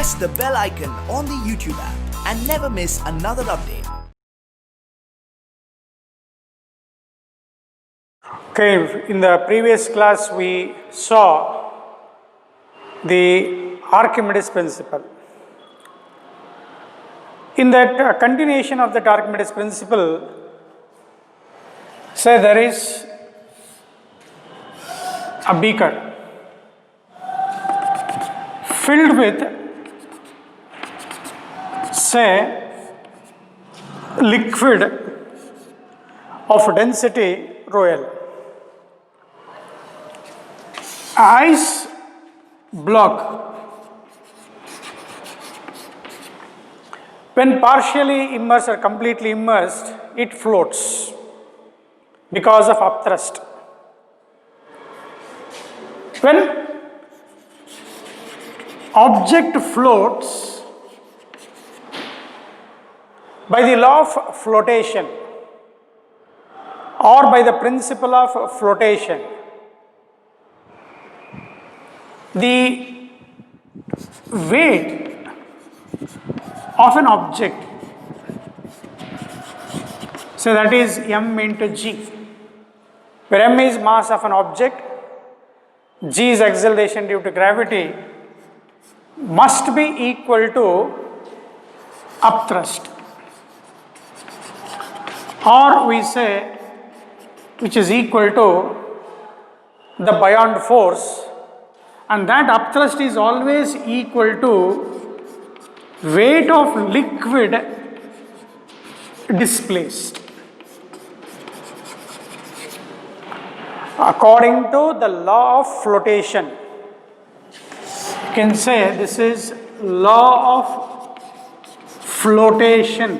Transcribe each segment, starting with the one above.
press the bell icon on the YouTube app and never miss another update. Okay, in the previous class we saw the Archimedes principle. In that continuation of the Archimedes principle, say there is a beaker filled with, say, liquid of density ρl. Ice block, when partially immersed or completely immersed, it floats because of upthrust. When object floats by the law of flotation or by the principle of flotation, the weight of an object, so that is m into g, where m is mass of an object, g is acceleration due to gravity, must be equal to upthrust, or we say which is equal to the buoyant force, and that upthrust is always equal to weight of liquid displaced. According to the law of flotation, you can say this is law of flotation.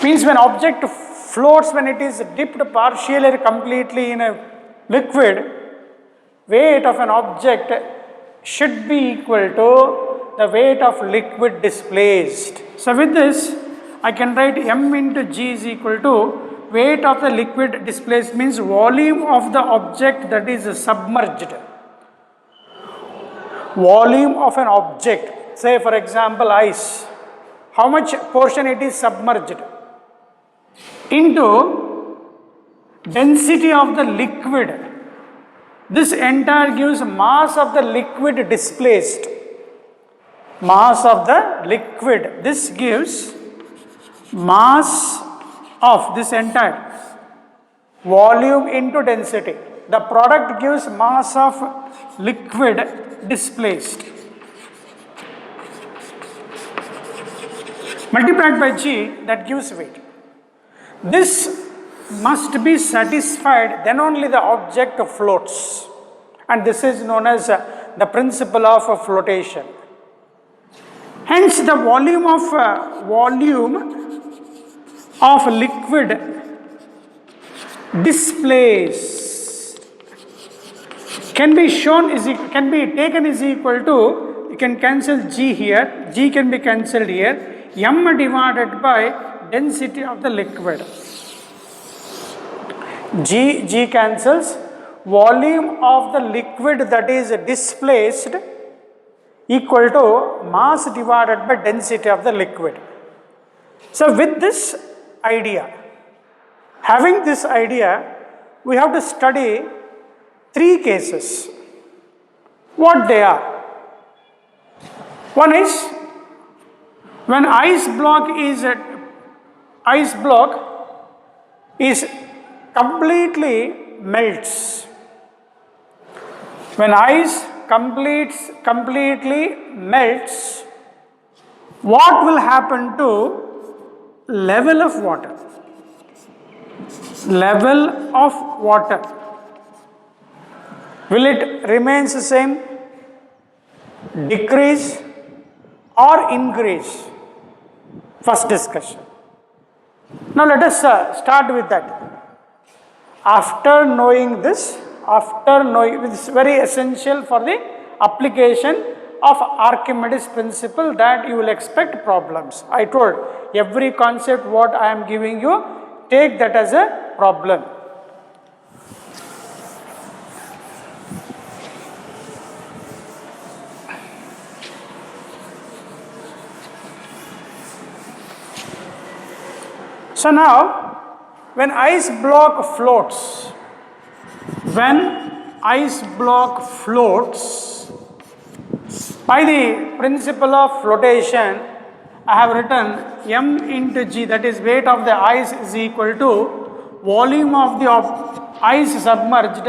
Means when object floats, when it is dipped partially or completely in a liquid, weight of an object should be equal to the weight of liquid displaced. So with this, I can write m into g is equal to weight of the liquid displaced, means volume of the object that is submerged. Volume of an object, say for example ice, how much portion it is submerged, into density of the liquid. This entire gives mass of the liquid displaced. Mass of the liquid. This gives mass of this entire volume into density. The product gives mass of liquid displaced. Multiplied by g, that gives weight. This must be satisfied, then only the object floats, and this is known as the principle of flotation. Hence the volume of liquid displaced can be shown is can be taken is equal to, you can cancel g here, g can be cancelled here, m divided by density of the liquid. G cancels, volume of the liquid that is displaced equal to mass divided by density of the liquid. So with this idea, having this idea, we have to study three cases. What they are? One is when ice block is completely melts. When ice completely melts, what will happen to level of water? Level of water. Will it remains the same, decrease or increase? First discussion. Now let us start with that. After knowing this, it is very essential for the application of Archimedes principle that you will expect problems. I told every concept what I am giving you, take that as a problem. So now, when ice block floats, by the principle of flotation, I have written m into g, that is weight of the ice is equal to volume of the ice submerged,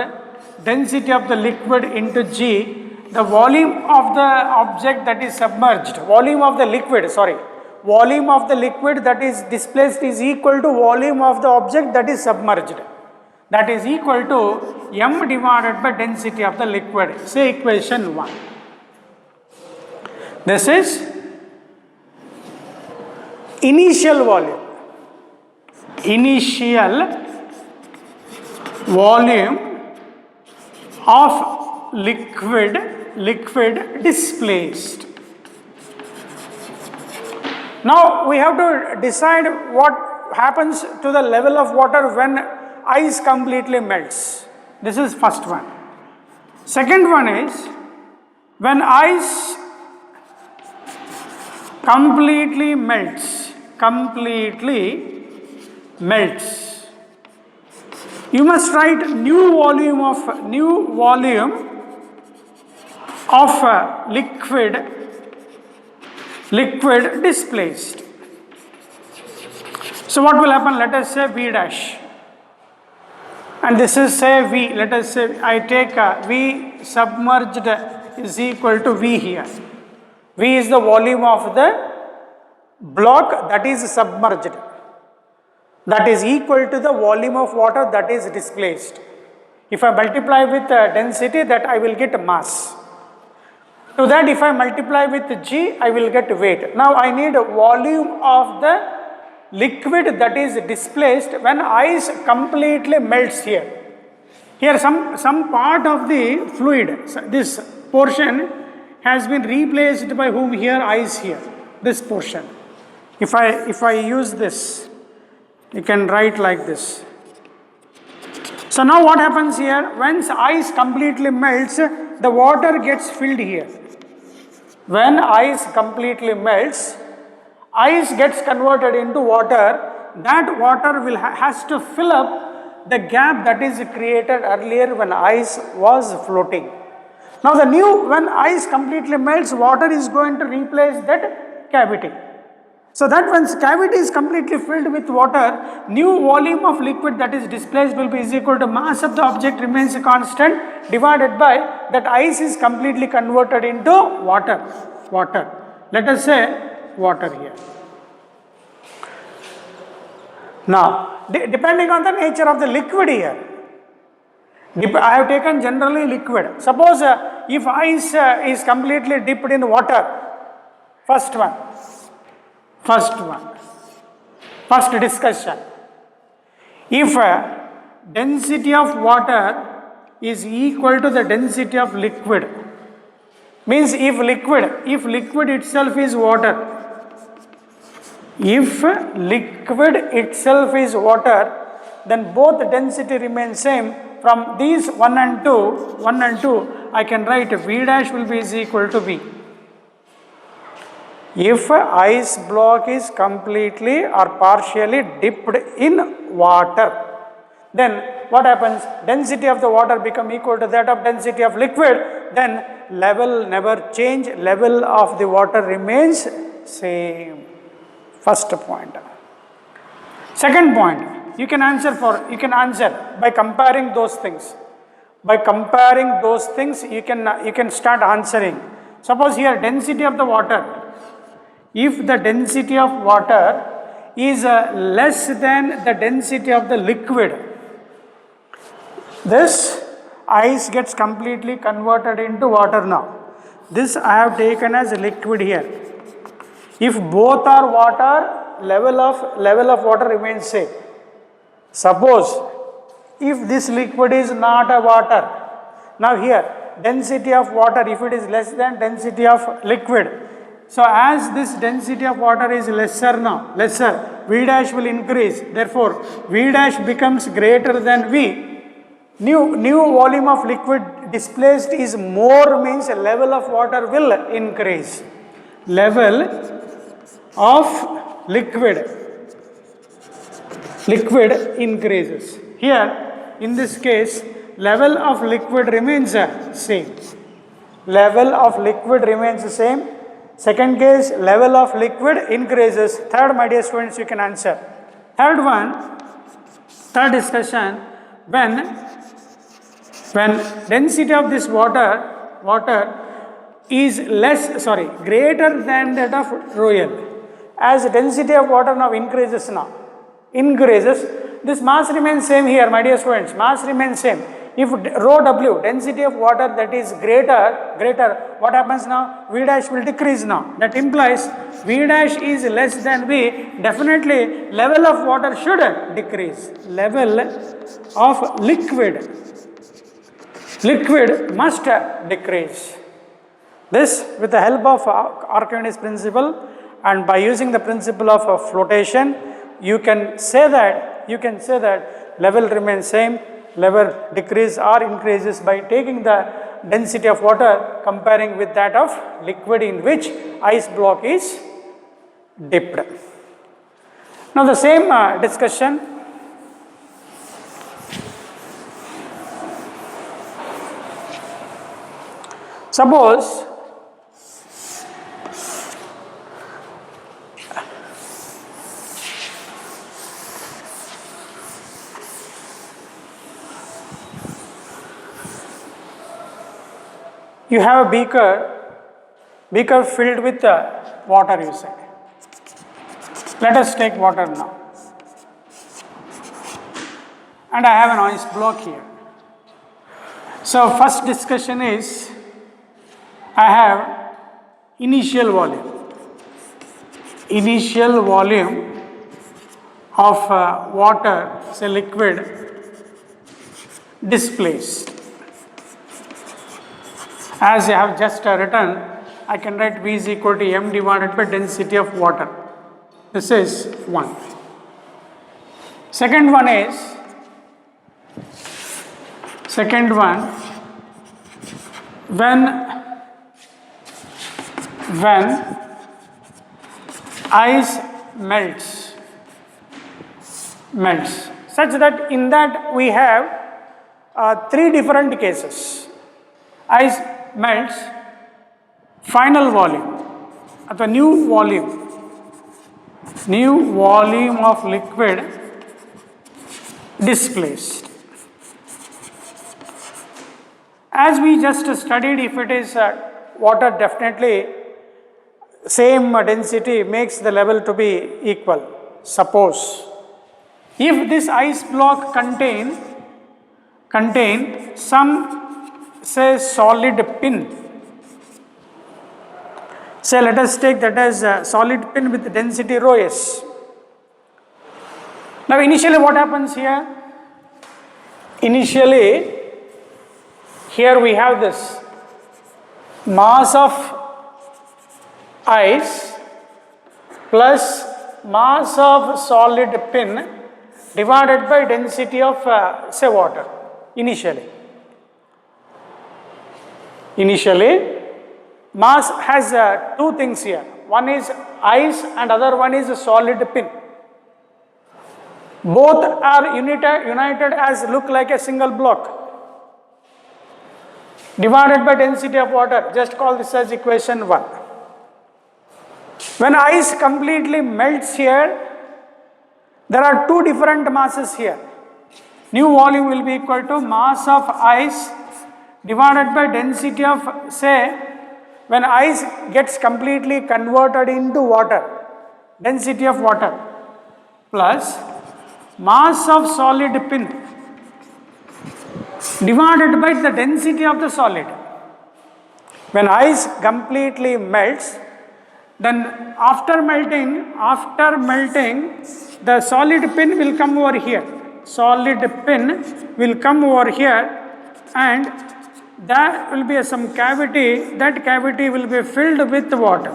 density of the liquid into g, the volume of the object that is submerged, volume of the liquid that is displaced is equal to volume of the object that is submerged. That is equal to m divided by density of the liquid. Say equation 1. This is initial volume of liquid displaced. Now we have to decide what happens to the level of water when ice completely melts. This is first one. Second one is when ice completely melts, you must write new volume of liquid displaced. So what will happen? Let us say V dash, and this is say V. Let us say I take V submerged is equal to V here. V is the volume of the block that is submerged, that is equal to the volume of water that is displaced. If I multiply with density, that I will get mass. To that, if I multiply with G, I will get weight. Now I need a volume of the liquid that is displaced when ice completely melts here. Here some part of the fluid, this portion has been replaced by whom here? Ice here, this portion. If I use this, you can write like this. So now what happens here? Once ice completely melts, the water gets filled here. When ice completely melts, ice gets converted into water. That water has to fill up the gap that is created earlier when ice was floating. Now when ice completely melts, water is going to replace that cavity. So that once cavity is completely filled with water, new volume of liquid that is displaced will be is equal to mass of the object remains constant divided by that ice is completely converted into water. Let us say water here. Now, depending on the nature of the liquid here, I have taken generally liquid. Suppose if ice is completely dipped in water, first discussion. If density of water is equal to the density of liquid, means if liquid itself is water, then both density remains same. From these 1 and 2, I can write V dash will be is equal to V. If ice block is completely or partially dipped in water, then what happens? Density of the water become equal to that of density of liquid, then level never change, level of the water remains same. First point. Second point, you can answer by comparing those things. By comparing those things, you can start answering. Suppose here density of the water. If the density of water is less than the density of the liquid, this ice gets completely converted into water now. This I have taken as liquid here. If both are water, level of water remains same. Suppose if this liquid is not a water, now here density of water, if it is less than density of liquid, so as this density of water is lesser, V dash will increase. Therefore, V dash becomes greater than V. New volume of liquid displaced is more, means level of water will increase. Level of liquid liquid increases. Here, in this case, level of liquid remains same. Level of liquid remains the same. Second case, level of liquid increases. Third, my dear students, you can answer. Third discussion, when density of this water is greater than that of rho L. As density of water now increases, this mass remains same here, my dear students, mass remains same. If rho W, density of water, that is greater, what happens now? V dash will decrease now. That implies V dash is less than V, definitely level of water should decrease. Level of liquid must decrease. This with the help of Archimedes principle, and by using the principle of flotation, you can say that level remains same, level decrease or increases by taking the density of water comparing with that of liquid in which ice block is dipped. Now the same discussion, suppose you have a beaker filled with water, you said. Let us take water now. And I have an ice block here. So first discussion is, I have initial volume of water, say liquid, displaced. As I have just written, I can write V is equal to m divided by density of water. This is one. Second one, when ice melts, such that in that we have three different cases. Ice melts, final volume, the new volume of liquid displaced. As we just studied, if it is water, definitely same density makes the level to be equal. Suppose if this ice block contain some, say, solid pin, say let us take that as a solid pin with density rho s. Now initially what happens here? Initially here we have this mass of ice plus mass of solid pin divided by density of say water. Initially, mass has two things here. One is ice and other one is a solid pin. Both are united as look like a single block. Divided by density of water, just call this as equation 1. When ice completely melts here, there are two different masses here. New volume will be equal to mass of ice divided by density of, say, when ice gets completely converted into water, density of water, plus mass of solid pin divided by the density of the solid. When ice completely melts, then after melting, the solid pin will come over here. And there will be some cavity. That cavity will be filled with water.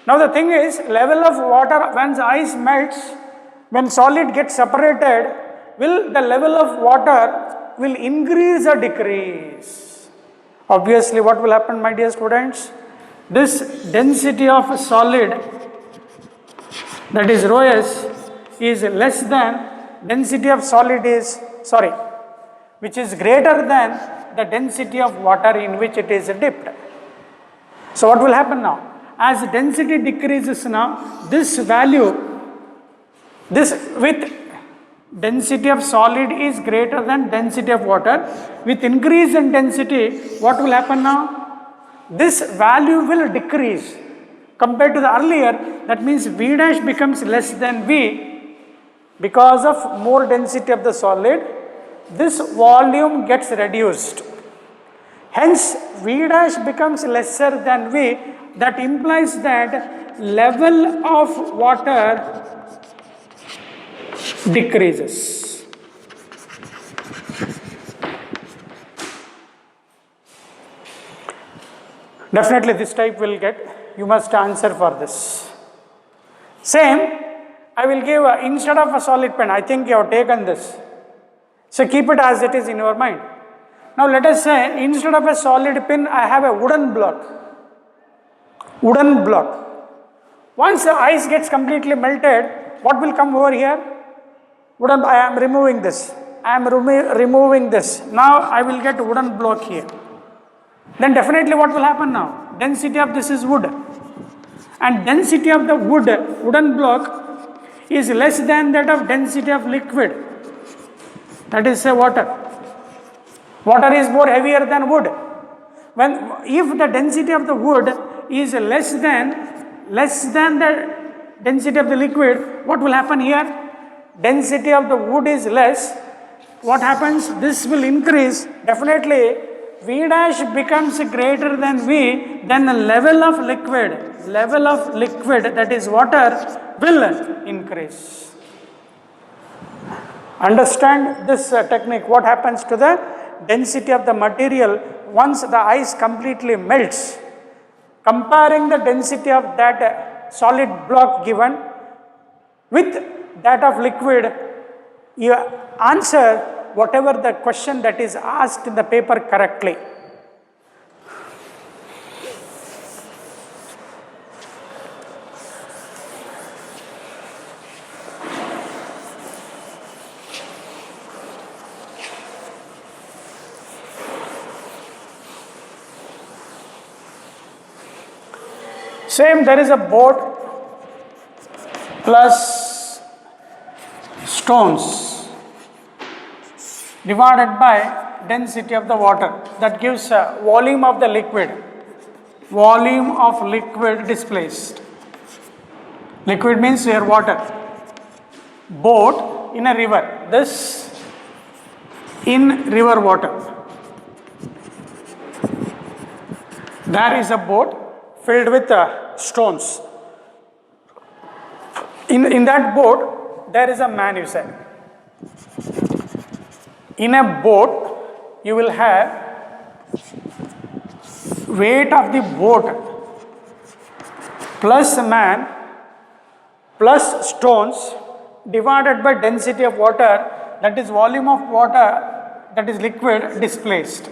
Now the thing is, level of water when the ice melts, when solid gets separated, will the level of water will increase or decrease? Obviously, what will happen, my dear students? This density of solid that is rho s is less than density of solid is, which is greater than the density of water in which it is dipped. So what will happen now? As density decreases now, this value, this with density of solid is greater than density of water. With increase in density, what will happen now? This value will decrease compared to the earlier. That means V dash becomes less than V because of more density of the solid. This volume gets reduced. Hence, V dash becomes lesser than V. That implies that level of water decreases. Definitely this type will get, you must answer for this. Same, I will give instead of a solid pen, I think you have taken this. So keep it as it is in your mind. Now let us say instead of a solid pin, I have a wooden block. Once the ice gets completely melted, what will come over here? I am removing this. Removing this. Now I will get wooden block here. Then definitely what will happen now? Density of this is wood. And density of the wooden block is less than that of density of liquid. That is say water. Water is more heavier than wood. If the density of the wood is less than the density of the liquid, what will happen here? Density of the wood is less. What happens? This will increase. Definitely V dash becomes greater than V, then the level of liquid that is water will increase. Understand this technique. What happens to the density of the material once the ice completely melts? Comparing the density of that solid block given with that of liquid, you answer whatever the question that is asked in the paper correctly. Same, there is a boat plus stones divided by density of the water. That gives volume of the liquid. Volume of liquid displaced. Liquid means here water. Boat in a river. This in river water. There is a boat filled with stones. In that boat, there is a man, you said. In a boat, you will have weight of the boat plus man plus stones divided by density of water, that is volume of water, that is liquid displaced.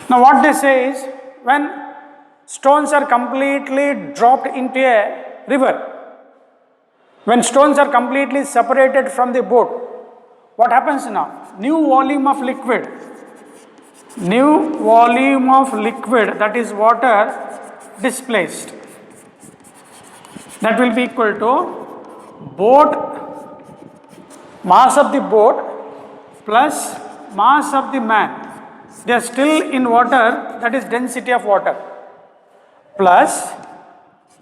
Now what they say is, when stones are completely dropped into a river, when stones are completely separated from the boat, what happens now? New volume of liquid, that is water displaced. That will be equal to boat, mass of the boat plus mass of the man. They are still in water, that is density of water, plus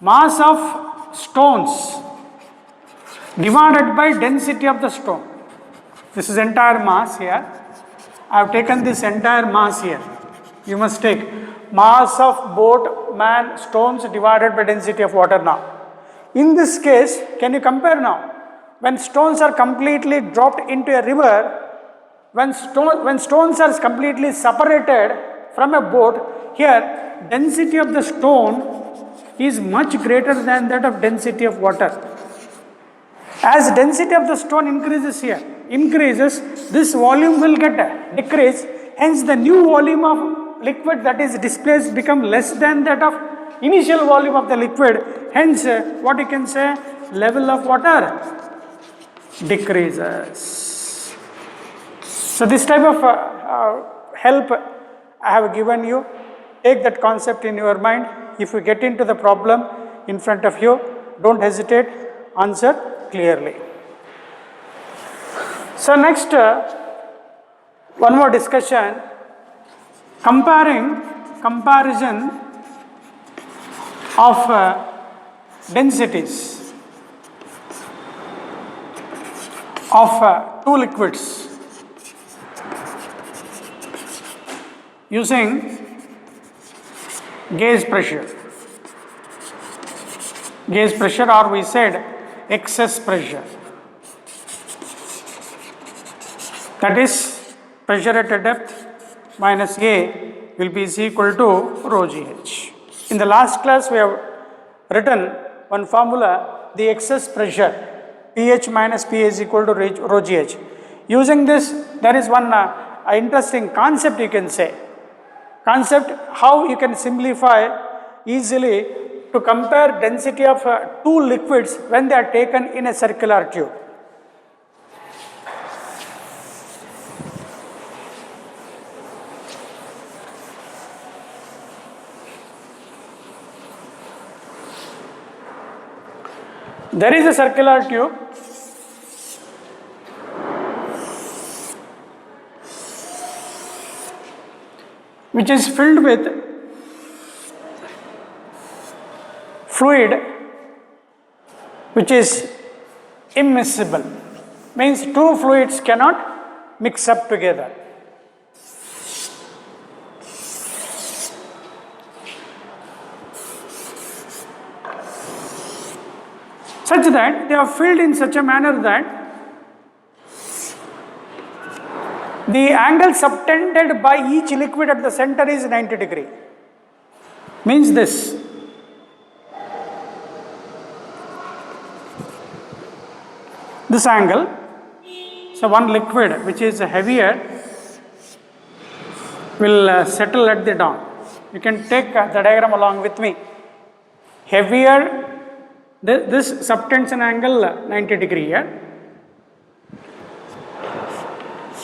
mass of stones divided by density of the stone. This is entire mass here. I have taken this entire mass here. You must take mass of boat, man, stones divided by density of water now. In this case, can you compare now? When stones are completely dropped into a river, when stones are completely separated from a boat, here density of the stone is much greater than that of density of water. As density of the stone increases, this volume will get decreased. Hence, the new volume of liquid that is displaced become less than that of initial volume of the liquid. Hence, what you can say, level of water decreases. So this type of help I have given you. Take that concept in your mind. If you get into the problem in front of you, don't hesitate, answer clearly. So next, one more discussion, comparison of densities of two liquids using gauge pressure, or we said excess pressure, that is pressure at a depth minus A will be is equal to rho GH. In the last class we have written one formula, the excess pressure pH minus PA is equal to rho GH. Using this, there is one interesting concept, you can say. Concept how you can simplify easily to compare density of two liquids when they are taken in a circular tube. There is a circular tube which is filled with fluid which is immiscible, means two fluids cannot mix up together. Such that they are filled in such a manner that the angle subtended by each liquid at the center is 90 degree. Means this. This angle, so one liquid which is heavier will settle at the down. You can take the diagram along with me. Heavier, this subtends an angle 90 degree here.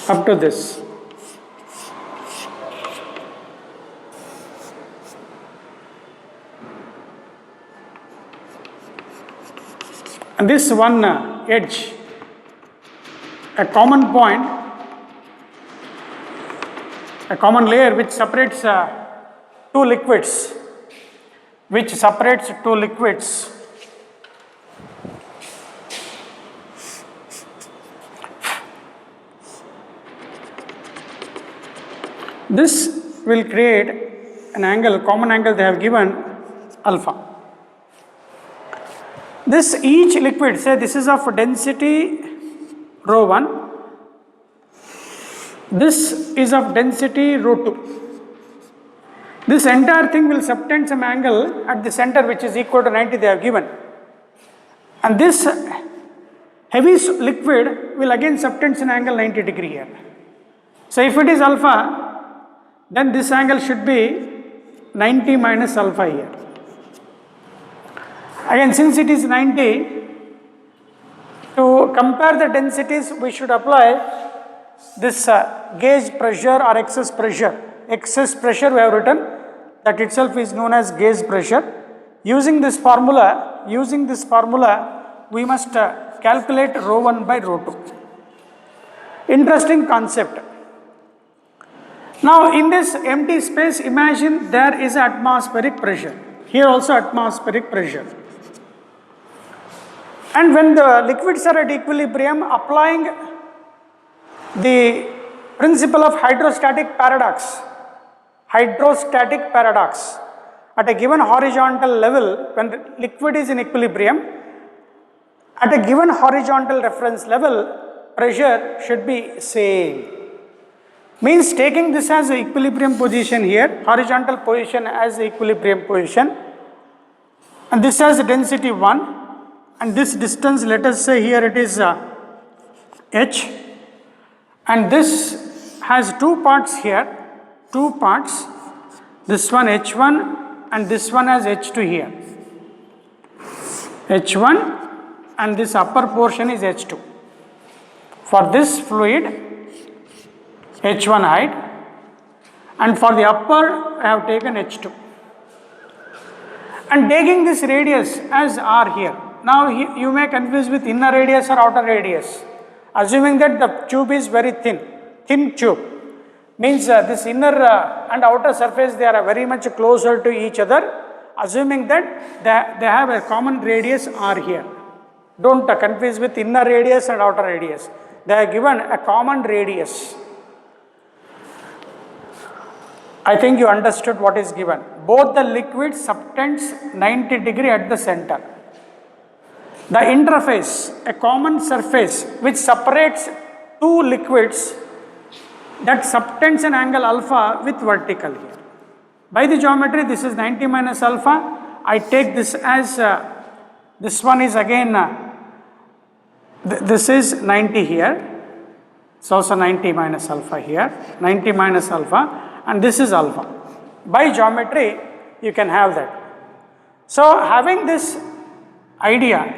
Up to this. And this one edge, a common point, a common layer which separates two liquids, This will create an angle, common angle they have given alpha. This each liquid, say this is of density rho 1, this is of density rho 2. This entire thing will subtend some angle at the center which is equal to 90 they have given. And this heavy liquid will again subtend an angle 90 degree here. So if it is alpha, then this angle should be 90 minus alpha here. Again, since it is 90, to compare the densities, we should apply this gauge pressure or excess pressure. Excess pressure we have written, that itself is known as gauge pressure. Using this formula, we must calculate rho 1 by rho 2. Interesting concept. Now in this empty space, imagine there is atmospheric pressure. Here also atmospheric pressure. And when the liquids are at equilibrium, applying the principle of hydrostatic paradox, at a given horizontal level, when the liquid is in equilibrium, at a given horizontal reference level, pressure should be same. Means taking this as the equilibrium position here, horizontal position as the equilibrium position, and this has density 1, and this distance, let us say here it is h, and this has two parts here, this one h1 and this one has h2 here. H1 and this upper portion is H2. For this fluid, H1 height, and for the upper I have taken H2. And taking this radius as R here. Now you may confuse with inner radius or outer radius. Assuming that the tube is very thin tube, means this inner and outer surface, they are very much closer to each other. Assuming that they have a common radius R here. Don't confuse with inner radius and outer radius. They are given a common radius. I think you understood what is given. Both the liquids subtends 90 degree at the center. The interface, a common surface which separates two liquids, that subtends an angle alpha with vertical here. By the geometry, this is 90 minus alpha. I take this as, this one is again, this is 90 here. It's also 90 minus alpha here, 90 minus alpha, and this is alpha. By geometry, you can have that. So, having this idea,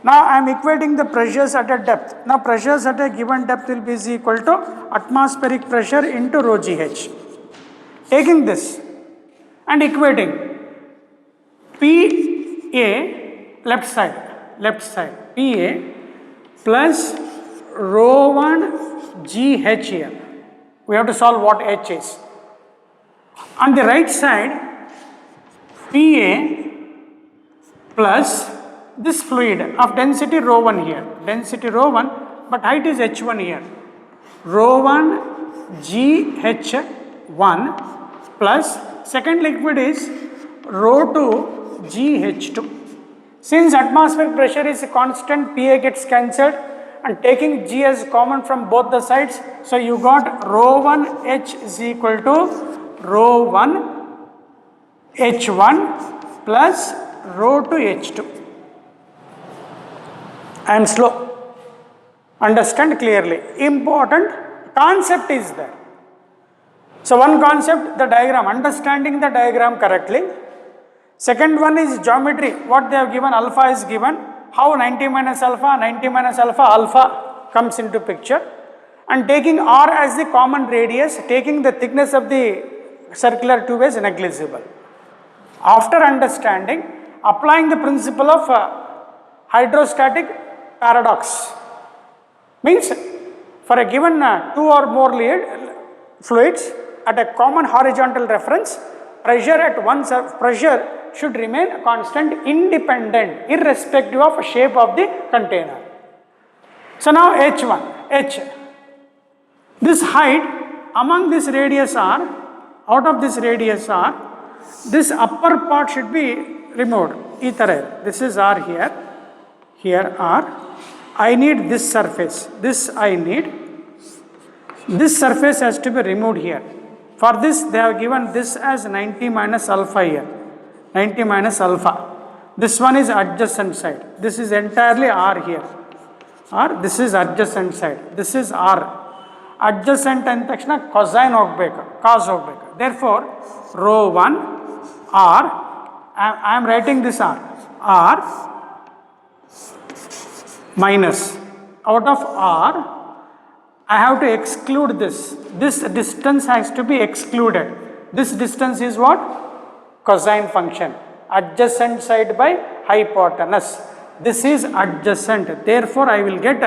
now I am equating the pressures at a depth. Now, pressures at a given depth will be equal to atmospheric pressure into rho GH. Taking this and equating PA left side PA plus rho 1 GH here. We have to solve what H is. On the right side, PA plus this fluid of density rho 1 here, density rho 1, but height is H1 here, rho 1 GH1 plus second liquid is rho 2 GH2. Since atmospheric pressure is a constant, PA gets cancelled, and taking G as common from both the sides, so you got rho 1 H is equal to rho 1 H1 plus rho 2 H2. I am slow. Understand clearly. Important concept is there. So one concept, the diagram, understanding the diagram correctly. Second one is geometry. What they have given, alpha is given. How 90 minus alpha, alpha comes into picture. And taking R as the common radius, taking the thickness of the circular tube is negligible. After understanding, applying the principle of hydrostatic paradox, means for a given two or more fluids at a common horizontal reference, pressure should remain constant, independent, irrespective of shape of the container. So now H1, this height among this radius R, out of this radius R, this upper part should be removed. This is R here R. I need this surface, this surface has to be removed here. For this, they have given this as 90 minus alpha here, 90 minus alpha. This one is adjacent side. This is entirely R here. R, this is adjacent side. This is R. Adjacent and cosine hoggಬೇಕು, cos hoggಬೇಕು. Therefore, rho 1 R, I am writing this R minus, out of R, I have to exclude this. This distance has to be excluded. This distance is what? Cosine function. Adjacent side by hypotenuse. This is adjacent. Therefore, I will get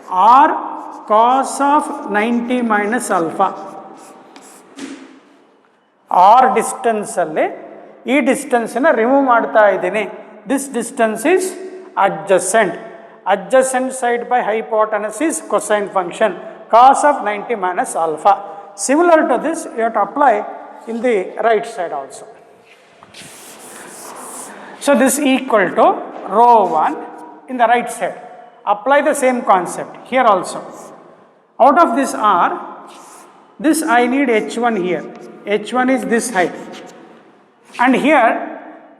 R cos of 90 minus alpha. R distance alle, ee distance na remove ಮಾಡ್ತಾ ಇದ್ದೀನಿ. This distance is adjacent. Adjacent side by hypotenuse is cosine function. Cos of 90 minus alpha. Similar to this, you have to apply in the right side also. So this equal to rho 1 in the right side. Apply the same concept here also. Out of this R, this I need H1 here. H1 is this height. And here,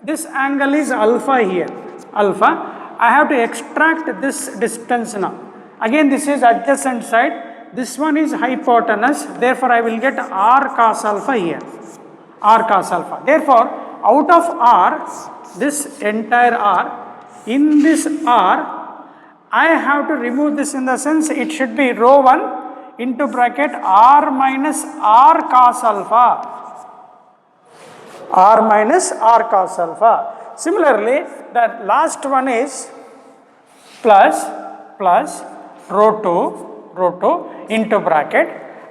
this angle is alpha here. Alpha. I have to extract this distance now. Again, this is adjacent side. This one is hypotenuse. Therefore, I will get R cos alpha here. R cos alpha. Therefore, out of R, this entire R, in this R, I have to remove this in the sense it should be rho 1 into bracket R minus R cos alpha. R minus R cos alpha. Similarly, the last one is plus rho 2 into bracket.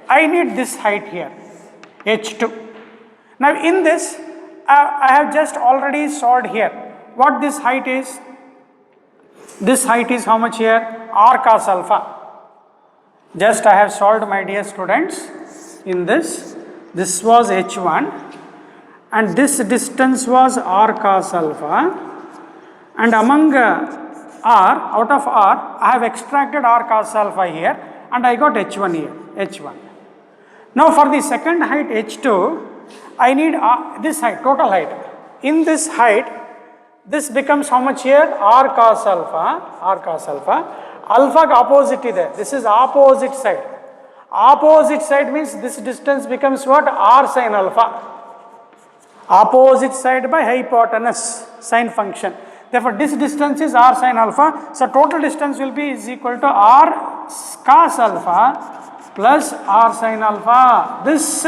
I need this height here, H2. Now in this, I have just already solved here. What this height is? This height is how much here? R cos alpha. Just I have solved, my dear students, in this. This was H1 and this distance was R cos alpha, and among R, out of R, I have extracted R cos alpha here and I got H1 here, H1. Now for the second height H2, I need this height, total height. In this height, this becomes how much here? R cos alpha, R cos alpha. Alpha opposite there. This is opposite side. Opposite side means this distance becomes what? R sin alpha. Opposite side by hypotenuse, sine function. Therefore, this distance is R sin alpha. So total distance will be is equal to R cos alpha plus R sin alpha. This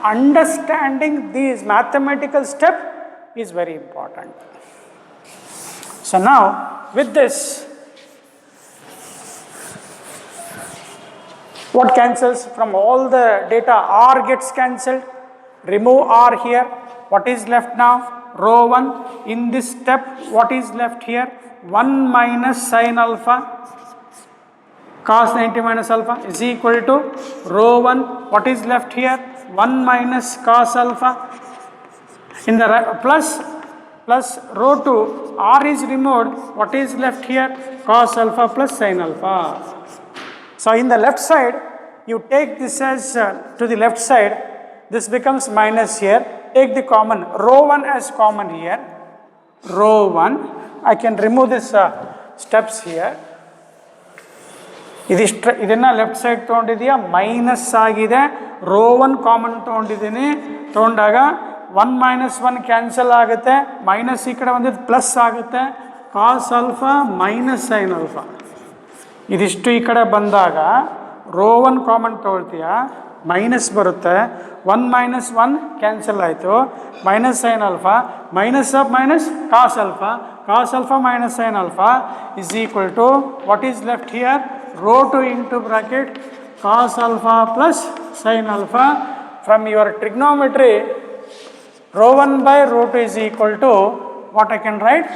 understanding these mathematical step is very important. So now with this, what cancels from all the data? R gets cancelled. Remove R here. What is left now? Rho 1. In this step, what is left here? 1 minus sin alpha cos 90 minus alpha is equal to rho 1. What is left here? 1 minus cos alpha. In the plus rho 2, R is removed. What is left here? Cos alpha plus sin alpha. So in the left side, you take this as to the left side. This becomes minus here. Take the common, rho 1 as common here. Rho 1. I can remove this steps here. ಇದನ್ನ left side ತೊಗೊಂಡಿದೆಯಾ, minus ಆಗಿದೆ. Rho 1 common ತೊಗೊಂಡಿದ್ದೀನಿ. ತೊಗೊಂಡಾಗ 1 minus 1 cancel ಆಗುತ್ತೆ. Minus ಈ ಕಡೆ ಬಂದಿದ್ದು plus ಆಗುತ್ತೆ. Cos alpha minus sine alpha. ಇದಿಷ್ಟು ಈ ಕಡೆ ಬಂದಾಗ ರೋ 1 ಕಾಮನ್ ತೊಗೊಳ್ತೀಯ, ಮೈನಸ್ ಬರುತ್ತೆ. 1 minus 1 ಕ್ಯಾನ್ಸಲ್ ಆಯಿತು. Minus sine alpha minus of minus cos alpha. Cos alpha minus sin alpha is equal to what is left here? Rho 2 into bracket cos alpha plus sin alpha. From your trigonometry, rho 1 by rho 2 is equal to what I can write?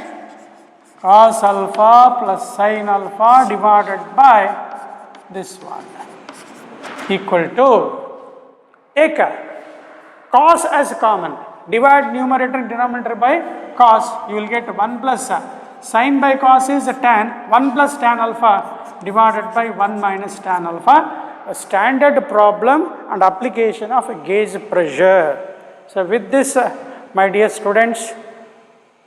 Cos alpha plus sin alpha divided by this one equal to, take cos as common. Divide numerator and denominator by cos, you will get 1 plus sin by cos is tan, 1 plus tan alpha divided by 1 minus tan alpha. A standard problem and application of a gauge pressure. So with this, my dear students,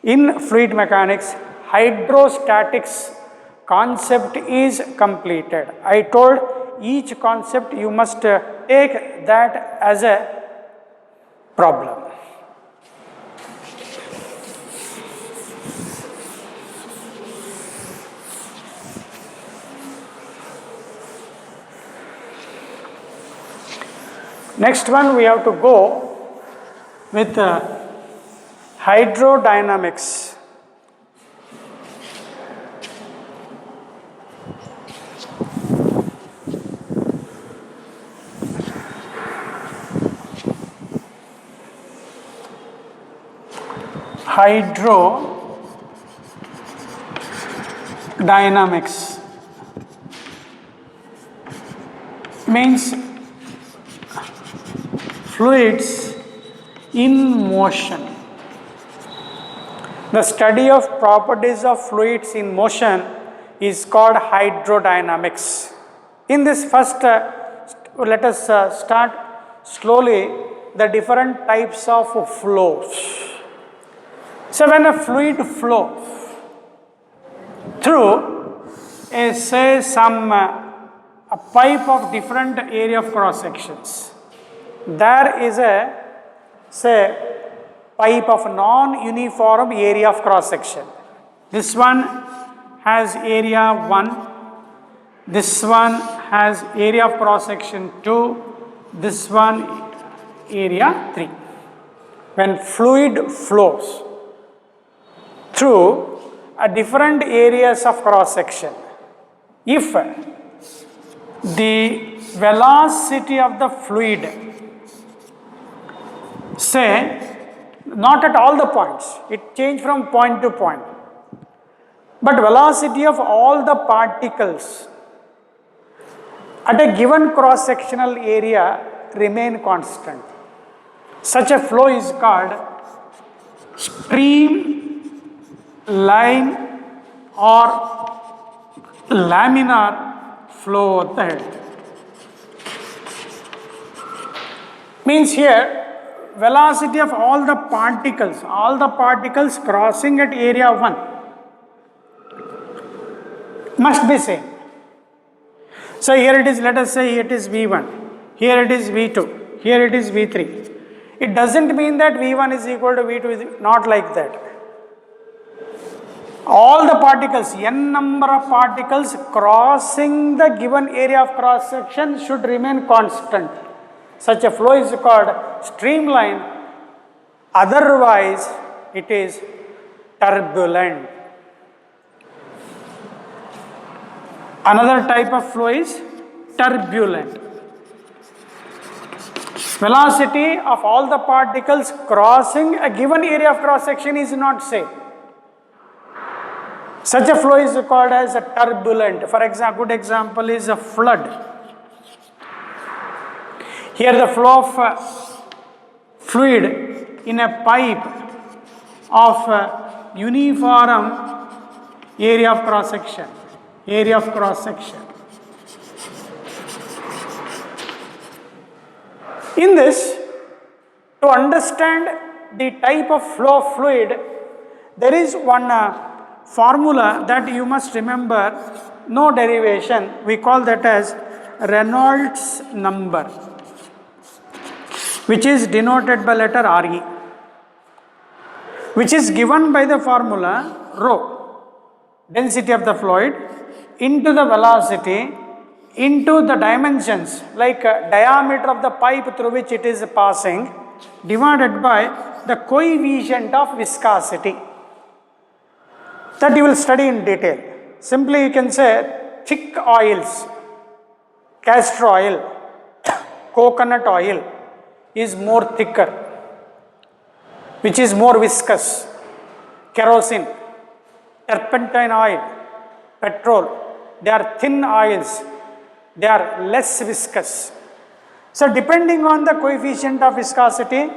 in fluid mechanics, hydrostatics concept is completed. I told each concept you must take that as a problem. Next one we have to go with hydrodynamics. Hydrodynamics means fluids in motion. The study of properties of fluids in motion is called hydrodynamics. In this first, let us start slowly the different types of flows. So when a fluid flows through a pipe of different area of cross sections, there is a pipe of non-uniform area of cross section. This one has area 1. This one has area of cross section 2. This one area 3. When fluid flows through different areas of cross section, if the velocity of the fluid, say, not at all the points, it changes from point to point, but velocity of all the particles at a given cross sectional area remain constant. Such a flow is called streamline or laminar flow of the head. Means here, velocity of all the particles crossing at area 1 must be same. So here it is, let us say it is V1, here it is V2, here it is V3. It doesn't mean that V1 is equal to V2, not like that. All the particles, n number of particles crossing the given area of cross section should remain constant. Such a flow is called streamline, otherwise it is turbulent. Another type of flow is turbulent. Velocity of all the particles crossing a given area of cross section is not same. Such a flow is called as a turbulent. For example, good example is a flood. Here the flow of fluid in a pipe of uniform area of cross section. In this, to understand the type of flow of fluid, there is one formula that you must remember, no derivation, we call that as Reynolds number, which is denoted by letter Re, which is given by the formula rho, density of the fluid, into the velocity, into the dimensions like diameter of the pipe through which it is passing, divided by the coefficient of viscosity. That you will study in detail. Simply you can say thick oils, castor oil, coconut oil is more thicker, which is more viscous. Kerosene, turpentine oil, petrol, they are thin oils, they are less viscous. So depending on the coefficient of viscosity,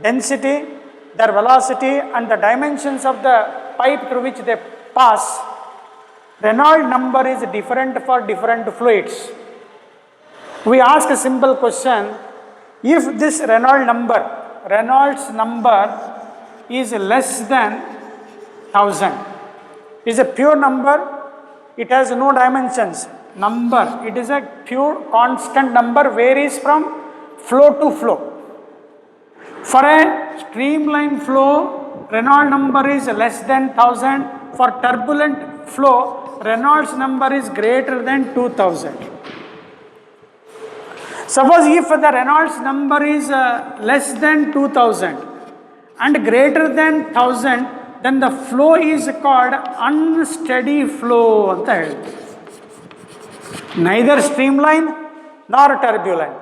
density, their velocity and the dimensions of the pipe through which they pass, Reynolds number is different for different fluids. We ask a simple question, if this Reynolds number is less than 1000, is a pure number, it has no dimensions, number, it is a pure constant number, varies from flow to flow. For a streamline flow, Reynolds number is less than 1000. For turbulent flow, Reynolds number is greater than 2000. Suppose if the Reynolds number is less than 2000 and greater than 1000, then the flow is called unsteady flow. Neither streamline nor turbulent.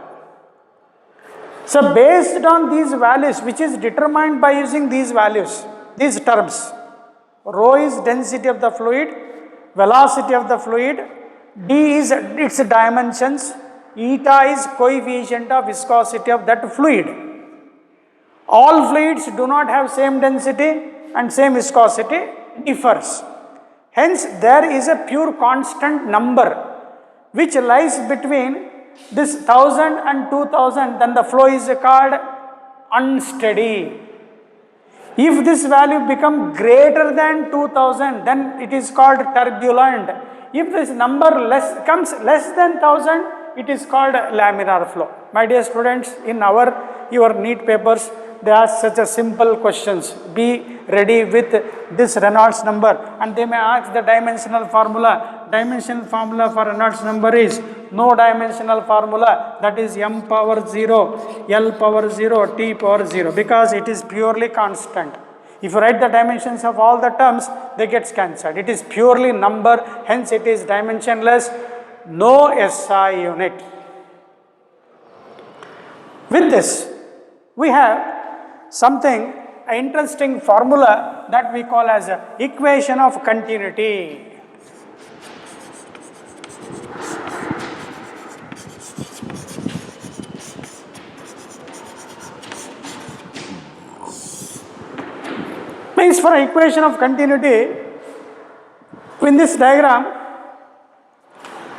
So based on these values, which is determined by using these values, these terms, rho is density of the fluid, velocity of the fluid, d is its dimensions, eta is coefficient of viscosity of that fluid. All fluids do not have same density and same viscosity, differs. Hence there is a pure constant number which lies between this 1000 and 2000, then the flow is called unsteady. If this value becomes greater than 2000, then it is called turbulent. If this number comes less than 1000, it is called laminar flow. My dear students, in your NEET papers, they ask such a simple questions. Be ready with this Reynolds number, and they may ask the dimensional formula. Dimensional formula for Reynolds number is no dimensional formula, that is m power 0, L power 0, T power 0, because it is purely constant. If you write the dimensions of all the terms, they get cancelled. It is purely number, hence it is dimensionless, no SI unit. With this, we have something, an interesting formula that we call as a equation of continuity. Means for equation of continuity, in this diagram,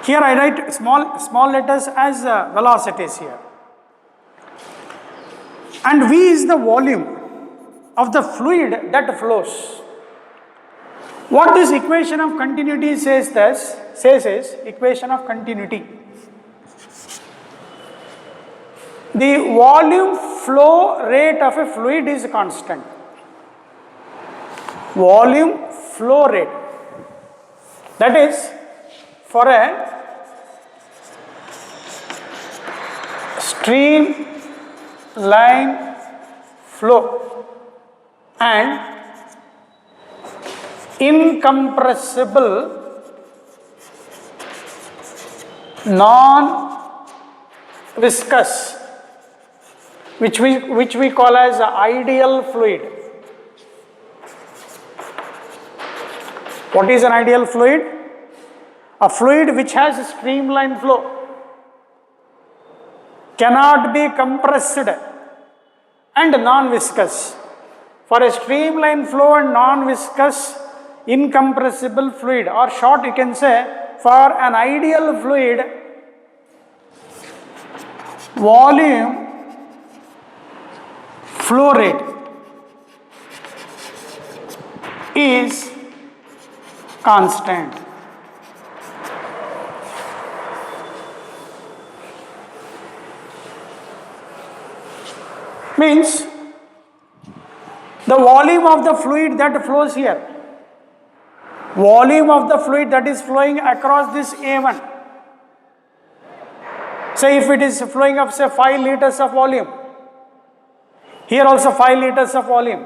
here I write small letters as velocities here. And V is the volume of the fluid that flows. What this equation of continuity says is equation of continuity. The volume flow rate of a fluid is constant. Volume flow rate, that is for a streamline flow and incompressible non-viscous, which we call as ideal fluid. What is an ideal fluid? A fluid which has a streamline flow, cannot be compressed and non-viscous. For a streamline flow and non-viscous incompressible fluid, or short you can say, for an ideal fluid, volume flow rate is constant. Means the volume of the fluid that flows here, volume of the fluid that is flowing across this A1, say if it is flowing of say 5 liters of volume, here also 5 liters of volume,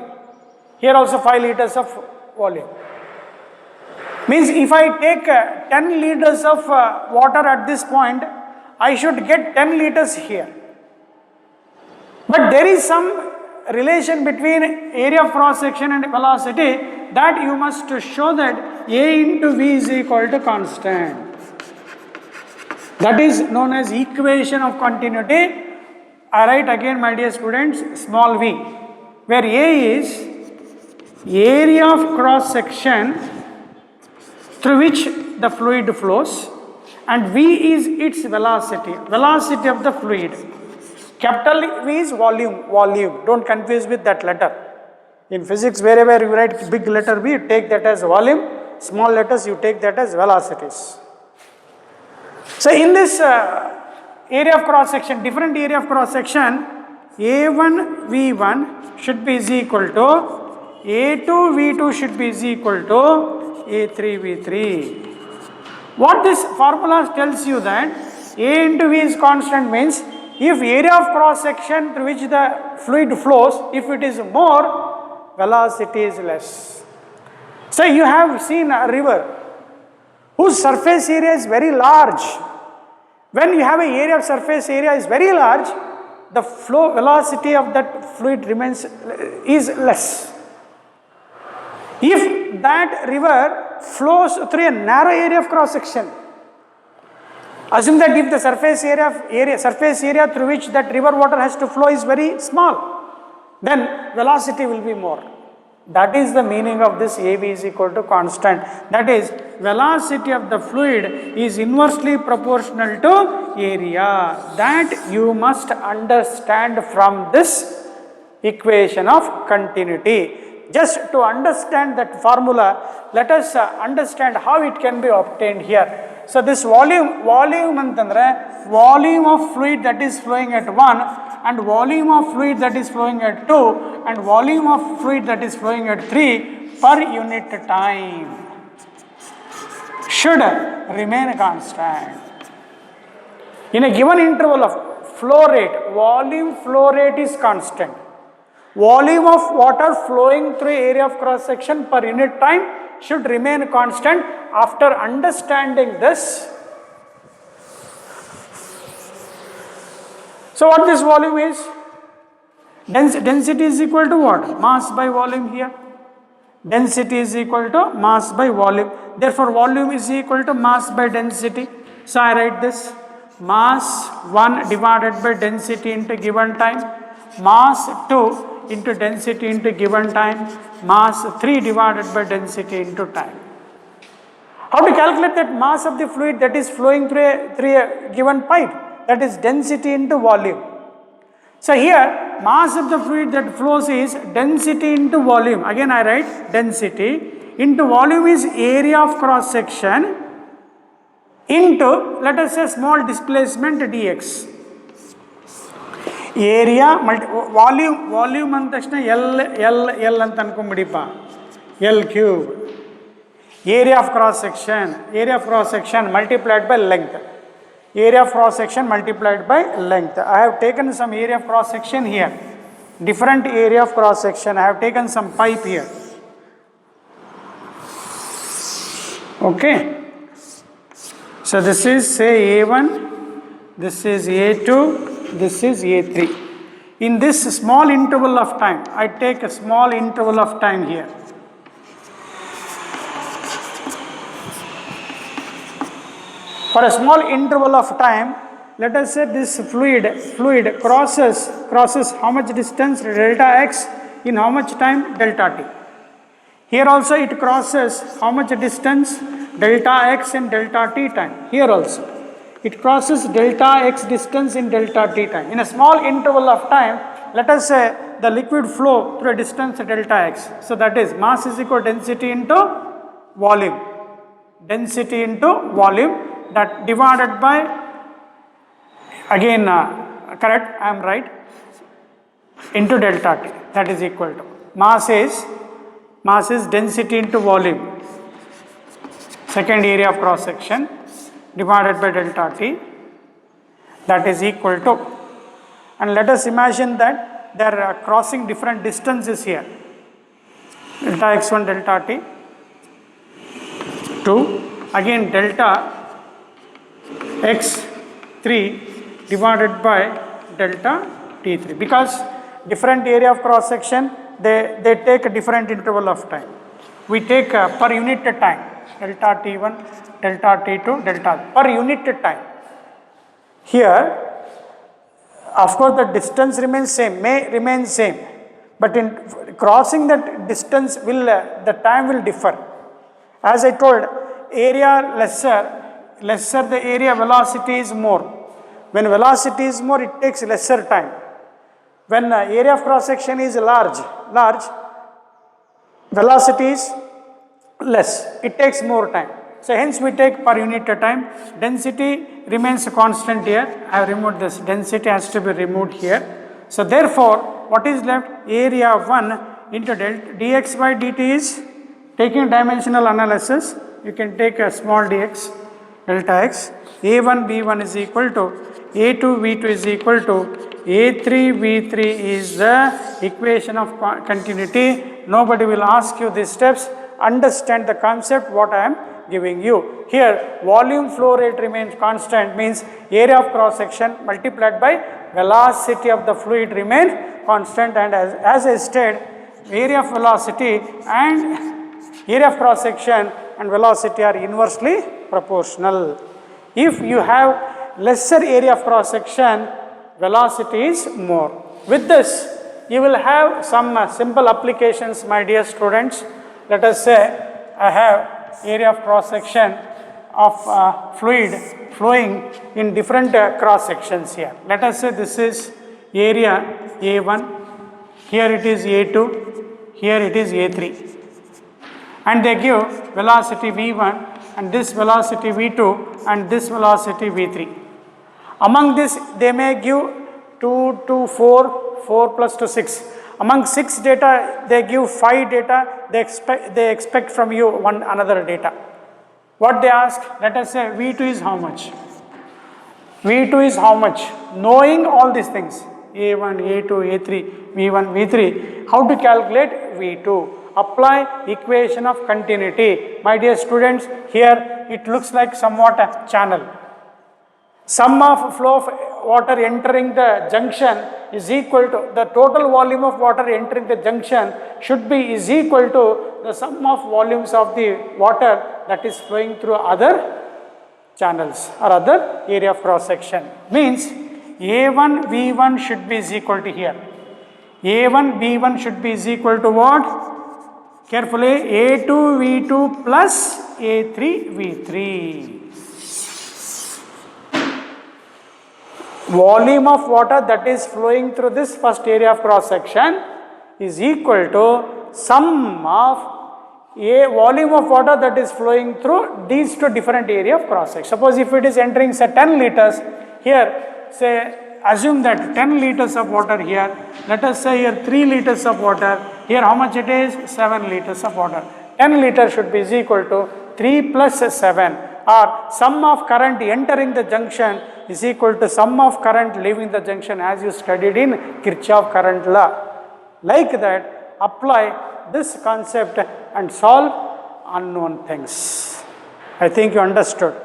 here also 5 liters of volume. Means if I take 10 liters of water at this point, I should get 10 liters here. But there is some relation between area of cross section and velocity that you must show that A into V is equal to constant. That is known as equation of continuity. I write again, my dear students, small v, where A is area of cross section through which the fluid flows, and V is its velocity, velocity of the fluid. Capital V is volume, don't confuse with that letter. In physics, wherever you write big letter V, you take that as volume, small letters you take that as velocities. So in this area of cross section, different area of cross section, A1 V1 should be is equal to A2 V2 should be is equal to A3 V3. What this formula tells you that A into V is constant means if area of cross section through which the fluid flows, if it is more, velocity is less. So you have seen a river whose surface area is very large. When you have an area of surface area is very large, the flow velocity of that fluid is less. If that river flows through a narrow area of cross section, assume that if the surface area through which that river water has to flow is very small, then velocity will be more. That is the meaning of this AV is equal to constant. That is, velocity of the fluid is inversely proportional to area. That you must understand from this equation of continuity. Just to understand that formula, let us understand how it can be obtained here. So this volume antandre volume of fluid that is flowing at 1 and volume of fluid that is flowing at 2 and volume of fluid that is flowing at 3 per unit time should remain constant. In a given interval of flow rate, volume flow rate is constant. Volume of water flowing through area of cross section per unit time should remain constant. After understanding this, so what this volume is? Density is equal to what? Mass by volume here. Density is equal to mass by volume. Therefore, volume is equal to mass by density. So I write this: mass 1 divided by density into given time, mass 2 into density into given time, mass 3 divided by density into time. How to calculate that mass of the fluid that is flowing through a given pipe? That is density into volume. So here, mass of the fluid that flows is density into volume. Again I write density into volume is area of cross section into, let us say, small displacement dx. Area volume and L anta ankonbidipa, L cube. Area of cross section multiplied by length. Area of cross section multiplied by length. I have taken some area of cross section here. Different area of cross section. I have taken some pipe here. Okay. So this is, say, A1, this is A2, this is A3. In this small interval of time, I take a small interval of time here. For a small interval of time, let us say this fluid crosses how much distance? Delta x. In how much time? Delta t. Here also it crosses how much distance? Delta x in delta t time. Here also it crosses delta x distance in delta t time. In a small interval of time, let us say the liquid flow through a distance delta x. So that is mass is equal to density into volume. Density into volume, that divided by, again correct, I am right, into delta t, that is equal to mass is density into volume, second area of cross section, divided by delta t, that is equal to, and let us imagine that they are crossing different distances here, delta x1 delta t 2, again delta x3 divided by delta t3, because different area of cross section they take a different interval of time. We take per unit time, delta t1, delta t2, delta per unit time. Here of course the distance remains same, may remain same, but in crossing that distance the time will differ. As I told, area lesser the area, velocity is more. When velocity is more, it takes lesser time. When area of cross section is large, velocity is less, it takes more time. So hence we take per unit time. Density remains constant here. I have removed this. Density has to be removed here. So therefore, what is left? Area 1 into dx by dt is, taking dimensional analysis, you can take a small dx, delta x, a1 b1 is equal to a2 v2 is equal to a3 v3 is the equation of continuity. Nobody will ask you these steps. Understand the concept what I am giving you. Here volume flow rate remains constant, means area of cross section multiplied by velocity of the fluid remain constant, and as I said, area of velocity and area of cross section and velocity are inversely proportional. If you have lesser area of cross section, velocity is more. With this, you will have some simple applications, my dear students. Let us say I have area of cross section of fluid flowing in different cross sections here. Let us say this is area A1, here it is A2, here it is A3. and they give velocity v1 and this velocity v2 and this velocity v3. Among this they may give 2 to 4, 4 plus to 6. Among 6 data they give 5 data, they expect from you one another data. What they ask? Let us say v2 is how much? v2 is how much? Knowing all these things, a1, a2, a3, v1, v3, how to calculate v2? Apply equation of continuity. My dear students, here it looks like somewhat a channel. Sum of flow of water entering the junction is equal to the total volume of water entering the junction should be is equal to the sum of volumes of the water that is flowing through other channels or other area of cross section. Means A1 V1 should be is equal to here. A1 B1 should be is equal to what? Carefully, A2 V2 plus A3 V3. Volume of water that is flowing through this first area of cross section is equal to sum of a volume of water that is flowing through these two different area of cross section. Suppose if it is entering say 10 liters, here say assume that 10 liters of water here, let us say here 3 liters of water, here how much it is? 7 liters of water. 10 liters should be is equal to 3 plus 7, or sum of current entering the junction is equal to sum of current leaving the junction, as you studied in Kirchhoff current law. Like that, apply this concept and solve unknown things. I think you understood.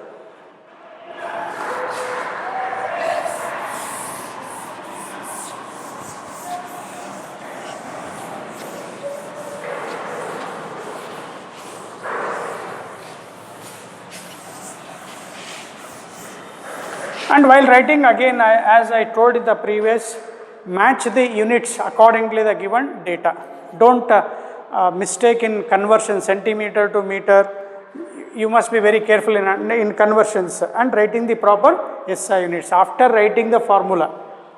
And while writing again, as I told in the previous, match the units accordingly the given data. Don't mistake in conversion centimeter to meter. You must be very careful in conversions and writing the proper SI units. After writing the formula,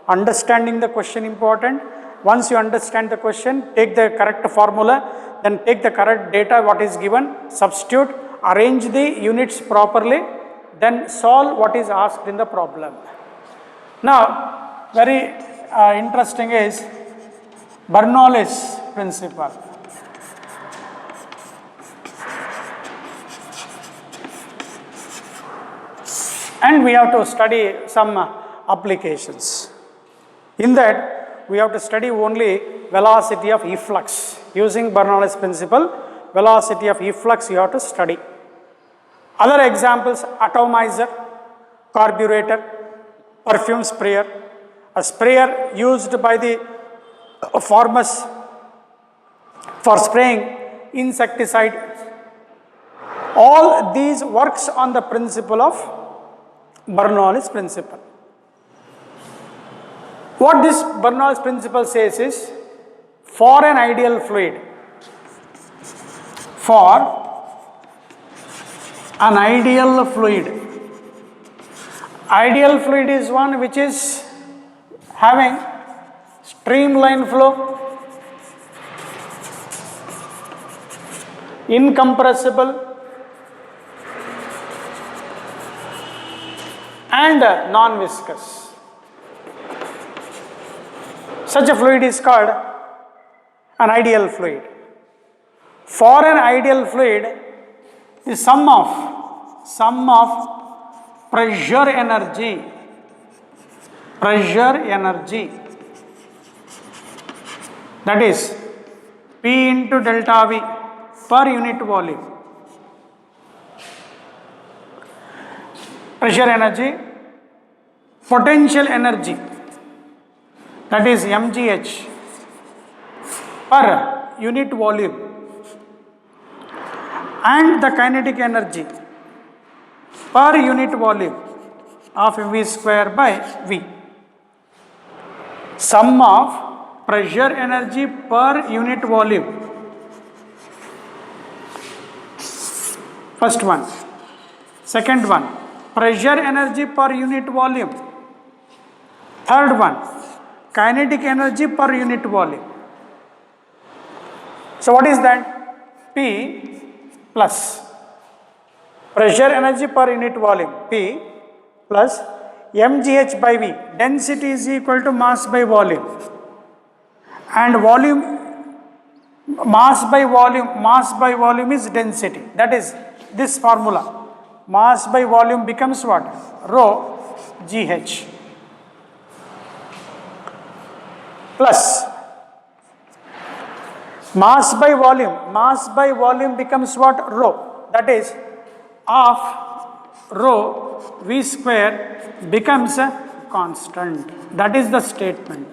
understanding the question important. Once you understand the question, take the correct formula, then take the correct data what is given, substitute, arrange the units properly, then solve what is asked in the problem. Now, very interesting is Bernoulli's principle. And we have to study some applications. In that, we have to study only velocity of efflux. Using Bernoulli's principle, velocity of efflux you have to study. Other examples, atomizer, carburetor, perfume sprayer, a sprayer used by the farmers for spraying insecticide. All these works on the principle of Bernoulli's principle. What this Bernoulli's principle says is, for an ideal fluid, ideal fluid is one which is having streamline flow, incompressible and non-viscous. Such a fluid is called an ideal fluid. For an ideal fluid, the sum of pressure energy that is P into delta V per unit volume. Pressure energy, potential energy that is mgh per unit volume, and the kinetic energy per unit volume of V square by V. Sum of pressure energy per unit volume. First one. Second one, pressure energy per unit volume. Third one, kinetic energy per unit volume. So what is that? P plus pressure energy per unit volume P plus mgh by V. Density is equal to mass by volume, and volume, mass by volume is density. That is this formula. Mass by volume becomes what? Rho GH plus mass by volume becomes what? Rho. That is half rho V square becomes a constant. That is the statement.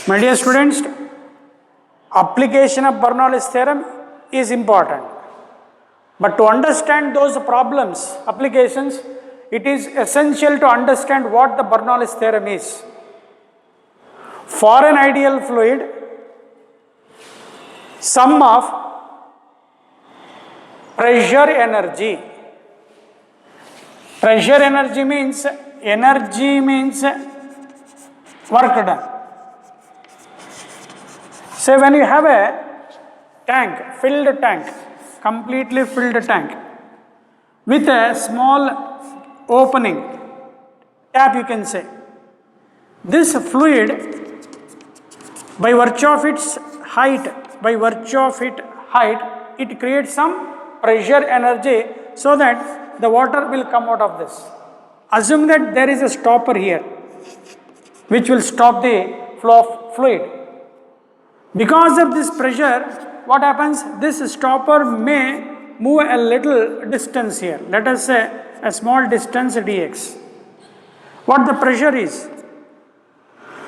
My dear students, application of Bernoulli's theorem is important. But to understand those problems, applications, it is essential to understand what the Bernoulli's theorem is. For an ideal fluid, sum of pressure energy means work done. Say when you have a tank, filled tank, completely filled tank with a small opening, tap you can say. This fluid, by virtue of its height, it creates some pressure energy so that the water will come out of this. Assume that there is a stopper here which will stop the flow of fluid. Because of this pressure, what happens? This stopper may move a little distance here. Let us say a small distance dx. What the pressure is?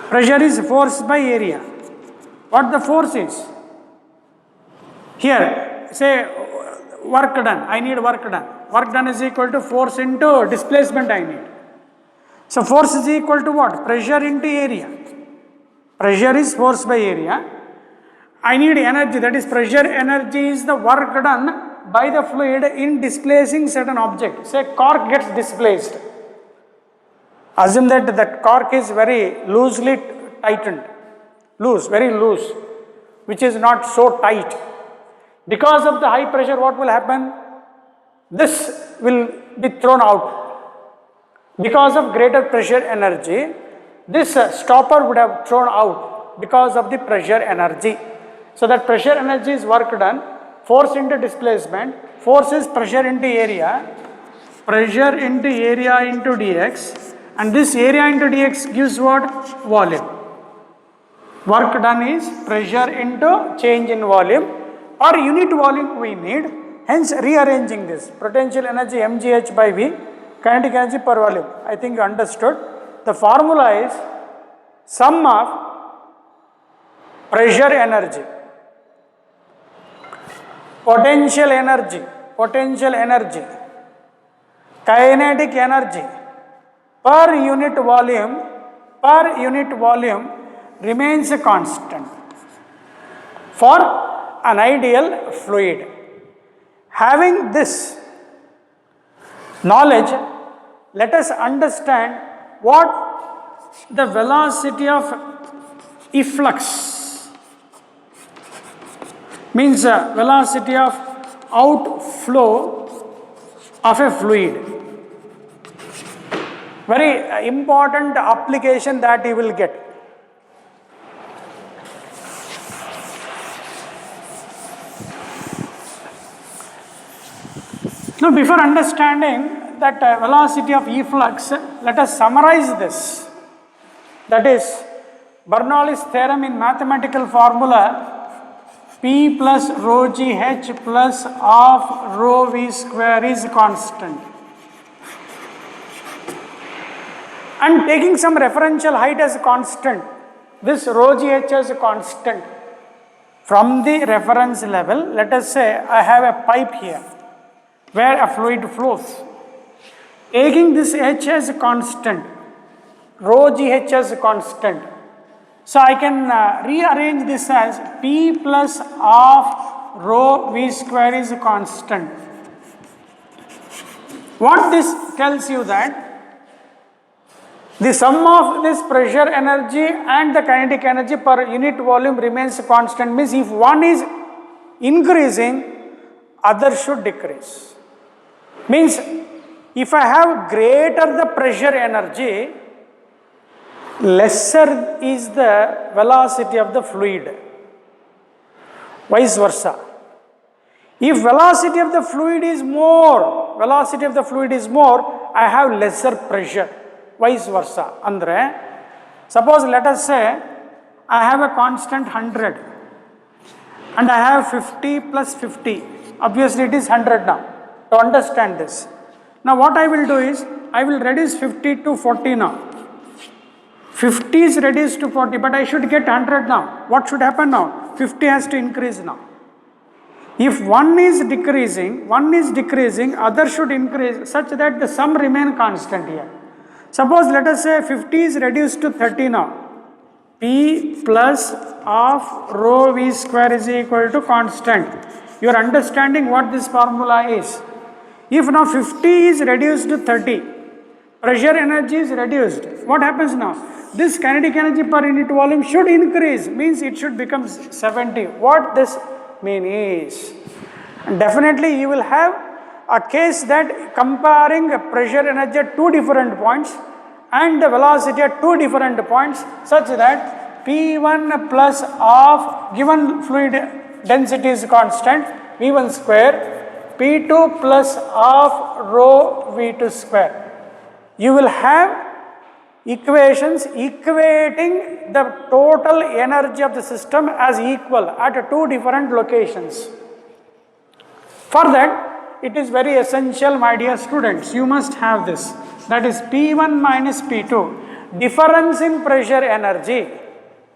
Pressure is force by area. What the force is? Here, say work done. I need work done. Work done is equal to force into displacement I need. So force is equal to what? Pressure into area. Pressure is force by area. I need energy, that is pressure energy is the work done by the fluid in displacing certain object. Say cork gets displaced. Assume that that cork is very loosely tightened, very loose, which is not so tight. Because of the high pressure, what will happen? This will be thrown out. Because of greater pressure energy, this stopper would have thrown out because of the pressure energy. So that pressure energy is work done, force into displacement, force is pressure into area into dx, and this area into dx gives what? Volume. Work done is pressure into change in volume. Per unit volume we need, hence rearranging this. Potential energy mgh by V, kinetic energy per volume. I think you understood. The formula is sum of pressure energy, potential energy, kinetic energy per unit volume remains a constant for an ideal fluid. Having this knowledge, let us understand what the velocity of efflux means, velocity of outflow of a fluid. Very important application that you will get. Now, before understanding that velocity of efflux, let us summarize this. That is, Bernoulli's theorem in mathematical formula, P plus rho GH plus half rho V square is constant. And taking some referential height as a constant, this rho GH as a constant. From the reference level, let us say I have a pipe here where a fluid flows. Taking this H as a constant, rho GH as a constant. So I can rearrange this as P plus half rho V square is a constant. What this tells you that the sum of this pressure energy and the kinetic energy per unit volume remains constant, means if one is increasing, other should decrease. Means if I have greater the pressure energy, lesser is the velocity of the fluid. Vice versa. If velocity of the fluid is more, I have lesser pressure. Vice versa. Andre, suppose let us say I have a constant 100 and I have 50 plus 50. Obviously it is 100 now. To understand this. Now what I will do is, I will reduce 50 to 40 now. 50 is reduced to 40, but I should get 100 now. What should happen now? 50 has to increase now. If one is decreasing, other should increase such that the sum remain constant here. Suppose let us say 50 is reduced to 30 now. P plus of rho v square is equal to constant. You are understanding what this formula is. If now 50 is reduced to 30, pressure energy is reduced. What happens now? This kinetic energy per unit volume should increase, means it should become 70. What this mean is, definitely you will have a case that comparing pressure energy at two different points and the velocity at two different points, such that P1 plus of given fluid density is constant, V1 square, P2 plus of rho V2 square. You will have equations equating the total energy of the system as equal at two different locations. For that, it is very essential, my dear students, you must have this. That is P1 minus P2, difference in pressure energy,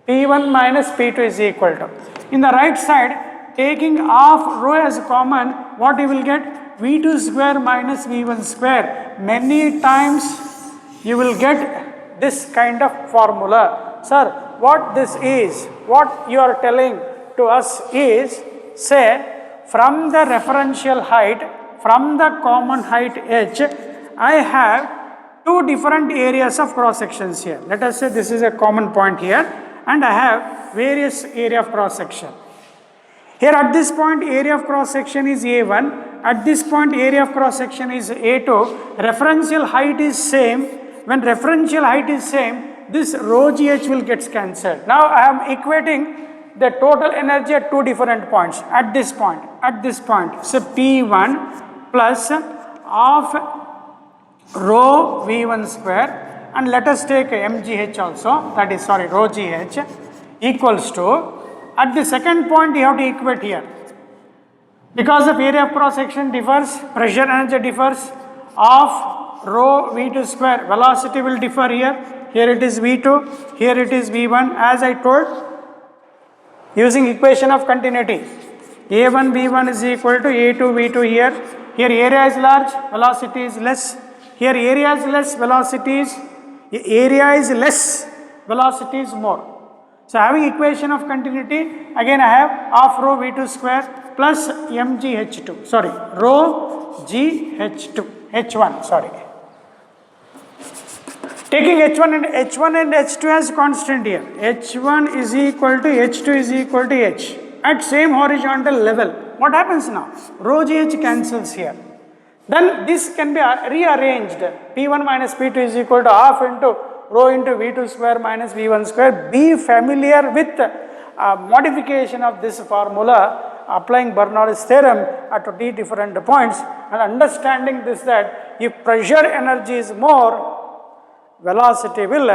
P1 minus P2 is equal to. In the right side, taking off rho as common, what you will get? V2 square minus V1 square. Many times you will get this kind of formula. Sir, what this is, what you are telling to us is, say, from the referential height, from the common height h, I have two different areas of cross sections here. Let us say this is a common point here and I have various area of cross section. Here at this point area of cross section is A1, at this point area of cross section is A2, referential height is same. When referential height is same, this rho gh will get cancelled. Now I am equating the total energy at two different points, at this point. So P1 plus of rho V1 square, and let us take mgh also, that is rho gh equals to, at the second point you have to equate here. Because the area of cross section differs, pressure energy differs, of rho V2 square, velocity will differ here. Here it is V2, here it is V1, as I told, using equation of continuity. A1 V1 is equal to A2 V2 here. Here area is large, velocity is less. Here area is less, velocity is more. So having equation of continuity, again I have half rho V2 square plus mgh2, rho gh2, h1, Taking h1 and h2 as constant here. h1 is equal to h2 is equal to h. At same horizontal level, what happens now? Rho gh cancels here. Then this can be rearranged. P1 minus P2 is equal to half into rho into V2 square minus V1 square. Be familiar with modification of this formula, applying Bernoulli's theorem at two different points, and understanding this, that if pressure energy is more, velocity will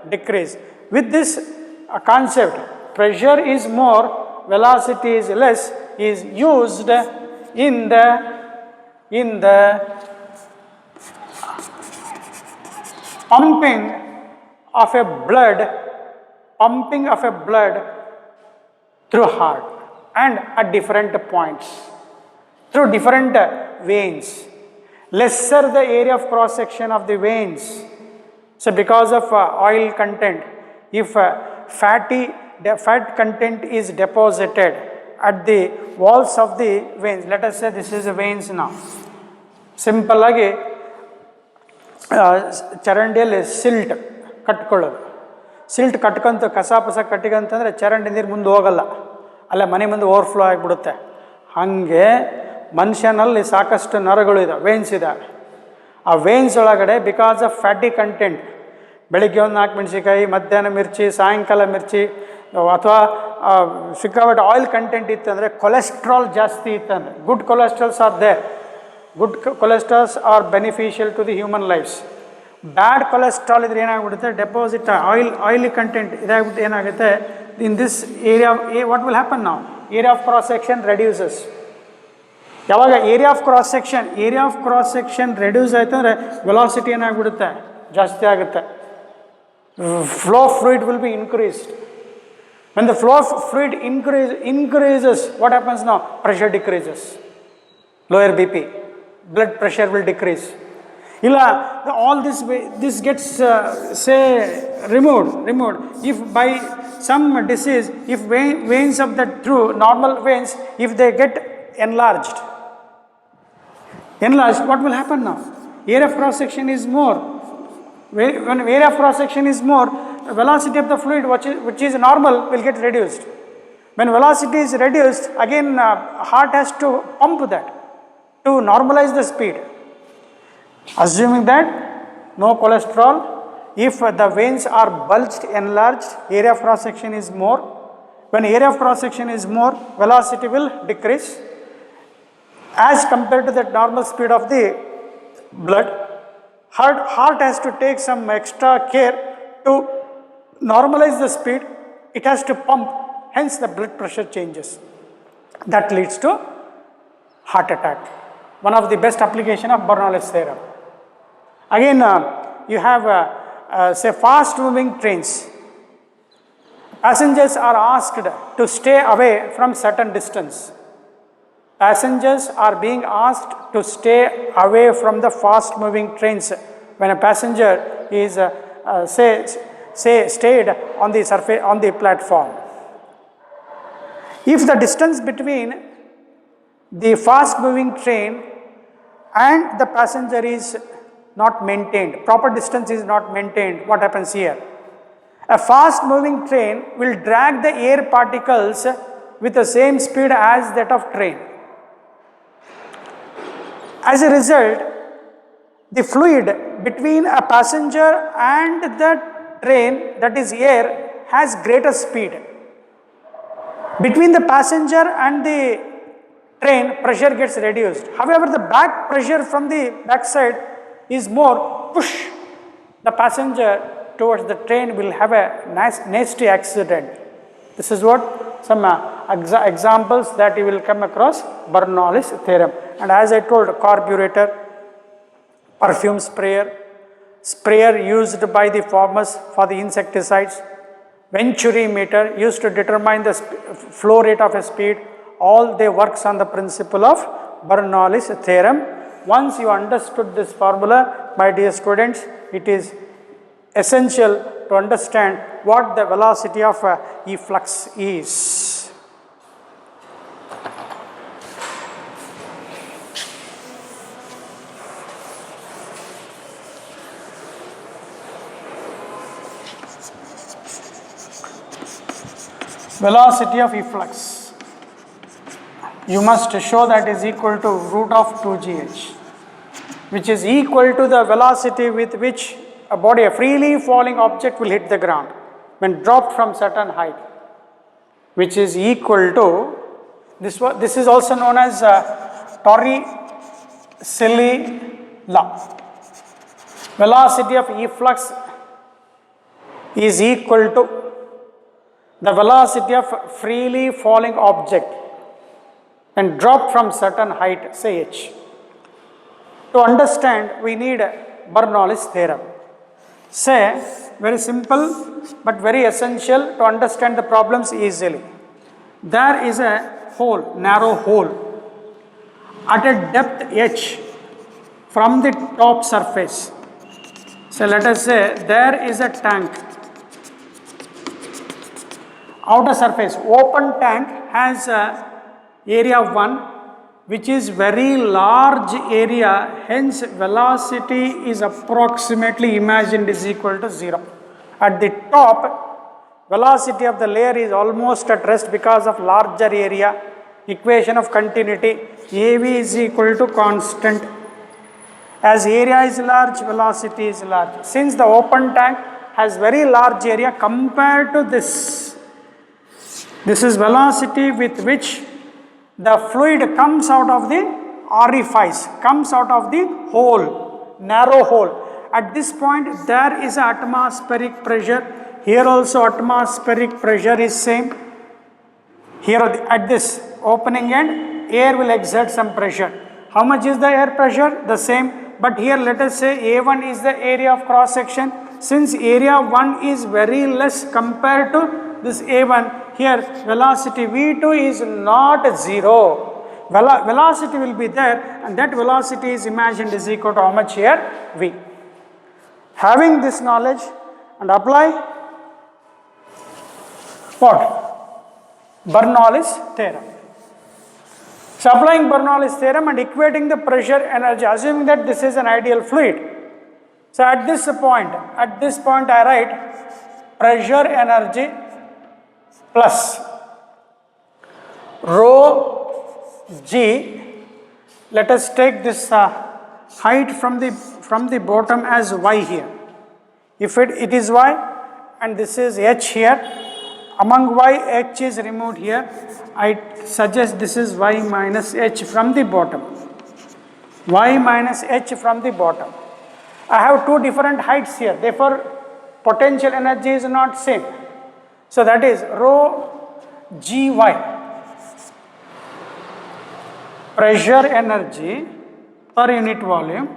decrease. With this concept, pressure is more, velocity is less, is used in the pumping of a blood through heart and at different points, through different veins. Lesser the area of cross section of the veins. So because of oil content, if fat content is deposited at the walls of the veins, let us say this is a veins now. Simple agi ಚರಂಡಿಯಲ್ಲಿ silt ಕಟ್ಕೊಳ್ಳೋದು. Silt ಕಟ್ಕೊಂತ ಕಸ ಪಸ ಕಟ್ಟಿಗಂತಂದರೆ ಚರಂಡಿ ನೀರು ಮುಂದೆ ಹೋಗಲ್ಲ, ಅಲ್ಲ ಮನೆ ಮುಂದೆ ಓವರ್ಫ್ಲೋ ಆಗಿಬಿಡುತ್ತೆ. ಹಾಗೆ ಮನುಷ್ಯನಲ್ಲಿ ಸಾಕಷ್ಟು ನರಗಳು ಇದೆ, ವೇನ್ಸ್ ಇದೆ. ಆ ವೇನ್ಸ್ ಒಳಗಡೆ ಬಿಕಾಸ್ ಆಫ್ ಫ್ಯಾಟಿ ಕಂಟೆಂಟ್, ಬೆಳಿಗ್ಗೆ ಒಂದು 4 ಮೆಣಸಿಕಾಯಿ, ಮಧ್ಯಾಹ್ನ ಮಿರ್ಚಿ, ಸಾಯಂಕಾಲ ಮಿರ್ಚಿ, ಅಥವಾ ಸಿಕ್ಕಾಪಟ್ಟೆ ಆಯಿಲ್ ಕಂಟೆಂಟ್ ಇತ್ತಂದರೆ, ಕೊಲೆಸ್ಟ್ರಾಲ್ ಜಾಸ್ತಿ ಇತ್ತಂದರೆ, good cholesterols are there, good cholesterols are beneficial to the human lifes. Bad cholesterol ಇದ್ರೆ ಏನಾಗ್ಬಿಡುತ್ತೆ, ಡೆಪಾಸಿಟ್ ಆಯಿಲಿ ಕಂಟೆಂಟ್ ಇದಾಗ್ಬಿಟ್ಟು ಏನಾಗುತ್ತೆ, in this area what will happen ನಾವು, area of cross section reduces. ಯಾವಾಗ area of cross section reduce ಆಯ್ತು ಅಂದರೆ velocity ಏನಾಗ್ಬಿಡುತ್ತೆ, ಜಾಸ್ತಿ ಆಗುತ್ತೆ. Flow of fluid will be increased. When the flow of fluid increases, what happens now? Pressure decreases, lower BP, blood pressure will decrease. ಇಲ್ಲ, all this gets say removed if by some disease, if veins of the true normal veins, if they get enlarged, what will happen now? Area of cross section is more. When area of cross section is more, velocity of the fluid which is normal will get reduced. When velocity is reduced, again heart has to pump that to normalize the speed. Assuming that no cholesterol, if the veins are bulged, enlarged, area of cross section is more. When area of cross section is more, velocity will decrease as compared to the normal speed of the blood. Heart has to take some extra care to normalize the speed. It has to pump, hence the blood pressure changes. That leads to heart attack. One of the best application of Bernoulli's theorem. Again, you have say fast moving trains. Passengers are asked to stay away from certain distance. Passengers are being asked to stay away from the fast moving trains. When a passenger is say stayed on the surface, on the platform, if the distance between the fast moving train and the passenger is not maintained, proper distance is not maintained, what happens here? A fast moving train will drag the air particles with the same speed as that of train. As a result, the fluid between a passenger and the train, that is air, has greater speed. Between the passenger and the train, pressure gets reduced. However, the back pressure from the backside is more, push the passenger towards the train, will have a nasty accident. This is what some examples that you will come across Bernoulli's theorem. And as I told, carburetor, perfume sprayer used by the farmers for the insecticides, venturi meter used to determine the flow rate of a speed, all they works on the principle of Bernoulli's theorem. Once you understood this formula, my dear students, it is essential to understand what the velocity of efflux is. Velocity of efflux, you must show that is equal to root of 2gh, which is equal to the velocity with which a freely falling object will hit the ground when dropped from certain height, which is equal to this is also known as Torricelli law. Velocity of efflux is equal to the velocity of freely falling object when dropped from certain height, say h. To understand, we need Bernoulli's theorem. Say, very simple but very essential to understand the problems easily. There is a hole, narrow hole at a depth h from the top surface. So let us say there is a tank, outer surface, open tank has a area of 1, which is very large area, hence velocity is approximately imagined is equal to 0. At the top, velocity of the layer is almost at rest because of larger area, equation of continuity, AV is equal to constant. As area is large, velocity is large. Since the open tank has very large area compared to this is velocity with which the fluid comes out of the orifice, comes out of the hole, narrow hole. At this point there is atmospheric pressure. Here also atmospheric pressure is same. Here at this opening end, air will exert some pressure. How much is the air pressure? The same. But here let us say A1 is the area of cross section. Since area 1 is very less compared to this A1, here velocity V2 is not 0. Velocity will be there, and that velocity is imagined is equal to how much here? V. Having this knowledge and apply what? Bernoulli's theorem. So applying Bernoulli's theorem and equating the pressure energy, assuming that this is an ideal fluid. So at this point I write pressure energy plus rho g. Let us take this height from the bottom as y here. If it is y and this is h here, among y h is removed here. I suggest this is y minus h from the bottom. Y minus h from the bottom. I have two different heights here, therefore potential energy is not same. So that is rho gy, pressure energy per unit volume,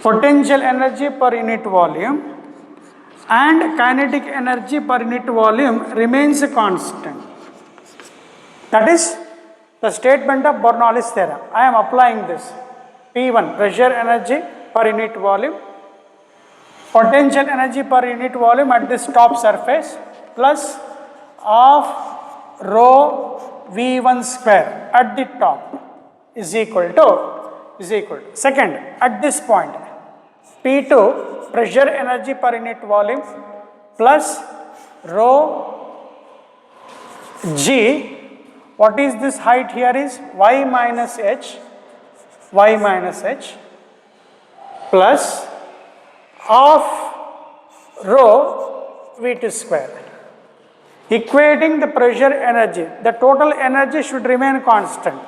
potential energy per unit volume, and kinetic energy per unit volume remains constant. That is the statement of Bernoulli's theorem. I am applying this. P1 pressure energy per unit volume, potential energy per unit volume at this top surface plus of rho V1 square at the top is equal to. Second, at this point P2 pressure energy per unit volume plus rho g. What is this height here is y minus h plus of rho V2 square. Equating the pressure energy, the total energy should remain constant.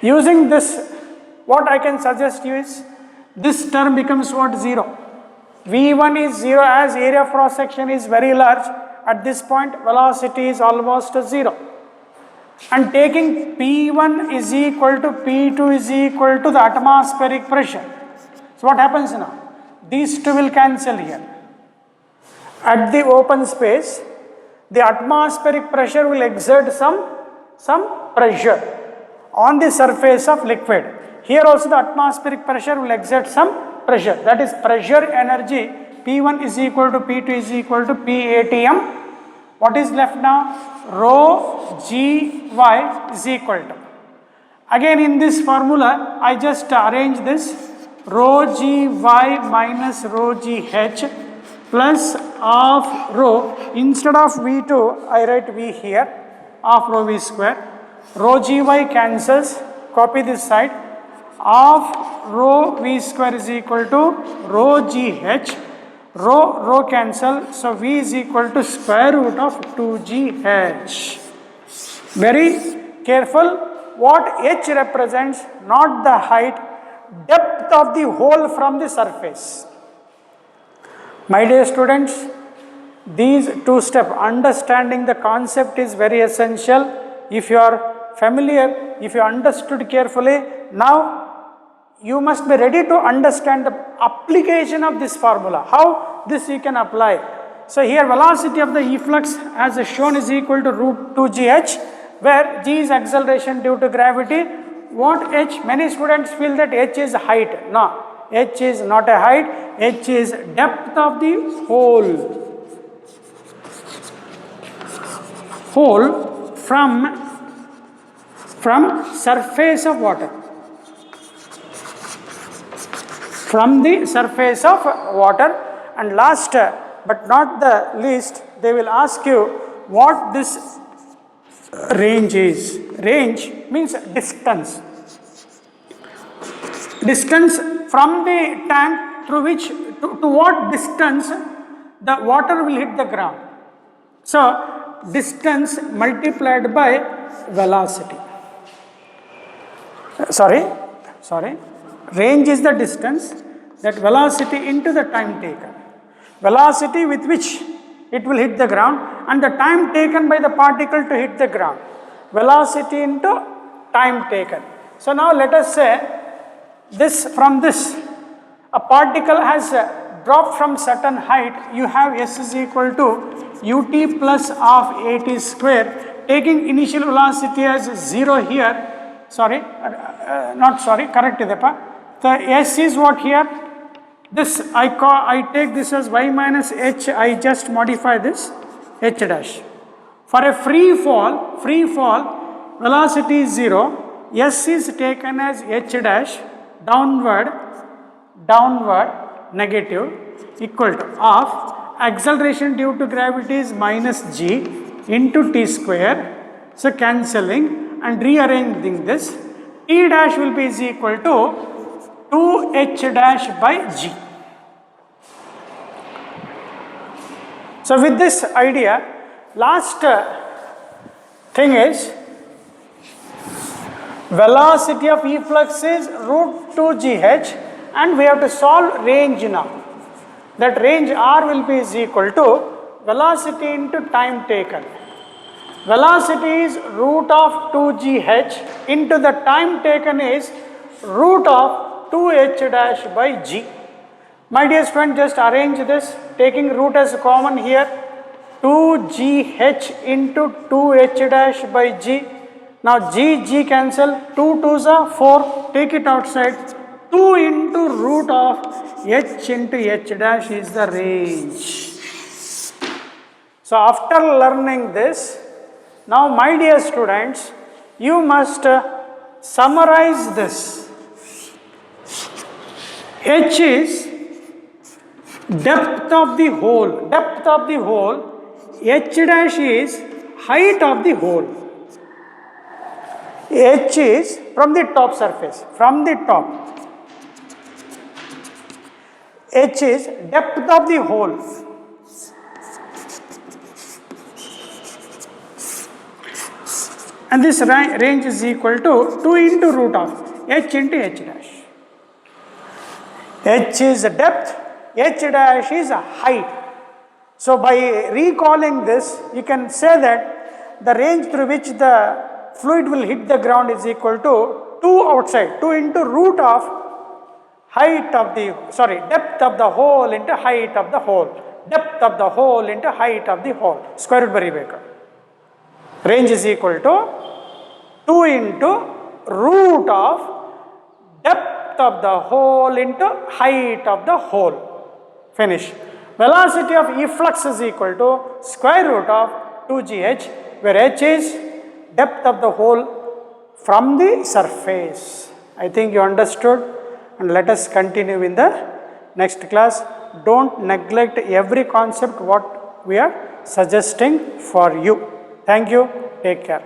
Using this, what I can suggest you is, this term becomes what? 0. V1 is 0 as area of cross section is very large. At this point velocity is almost 0. And taking P1 is equal to P2 is equal to the atmospheric pressure. So what happens now? These two will cancel here. At the open space, the atmospheric pressure will exert some pressure on the surface of liquid. Here also the atmospheric pressure will exert some pressure. That is pressure energy P1 is equal to P2 is equal to PATM. What is left now? Rho gy is equal to. Again in this formula I just arrange this rho gy minus rho gh plus of rho, instead of V2 I write V here, of rho V square. Rho gy cancels, copy this side, of rho V square is equal to rho gh. Rho cancel, so V is equal to square root of 2gh. Very careful, what h represents, not the height, depth of the hole from the surface. My dear students, these two steps, understanding the concept is very essential. If you are familiar, if you understood carefully, now you must be ready to understand the application of this formula, how this you can apply. So here velocity of the efflux as shown is equal to root 2gh, where g is acceleration due to gravity. What h? Many students feel that h is height. No, h is not a height, h is depth of the hole from surface of water. From the surface of water. And last but not the least, they will ask you what this range is, range means distance. Distance from the tank through which, to what distance the water will hit the ground. So, distance multiplied by velocity. Range is the distance, that velocity into the time taken. Velocity with which it will hit the ground and the time taken by the particle to hit the ground. Velocity into time taken. So now let us say this, from this, a particle has dropped from certain height, you have S is equal to ut plus of at square, taking initial velocity as 0 here. Correct ideppa. The S is what here? This I take this as y minus h, I just modify this h dash. For a free fall velocity is 0, S is taken as h dash, downward negative, equal to of acceleration due to gravity is minus g into t square. So cancelling and rearranging this, t dash will be is equal to 2h dash by g. So with this idea, last thing is velocity of efflux is root 2gh and we have to solve range now. That range r will be is equal to velocity into time taken. Velocity is root of 2gh into the time taken is root of 2h dash by g. My dear student, just arrange this, taking root as common here, 2gh into 2h dash by g. Now g cancel, 2 2s are 4, take it outside, 2 into root of h into h dash is the range. So after learning this, now my dear students, you must summarize this. H is depth of the hole, h dash is height of the hole. H is from the top surface, H is depth of the hole. And this range is equal to 2 into root of h into h dash. H is depth, h dash is height. So by recalling this, you can say that the range through which the fluid will hit the ground is equal to 2 outside, 2 into root of depth of the hole into height of the hole. Depth of the hole into height of the hole. Square root bariಬೇಕು. Range is equal to 2 into root of depth of the hole into height of the hole. Finish. Velocity of efflux is equal to square root of 2gh, where h is depth of the hole from the surface. I think you understood, and let us continue in the next class. Don't neglect every concept what we are suggesting for you. Thank you. Take care.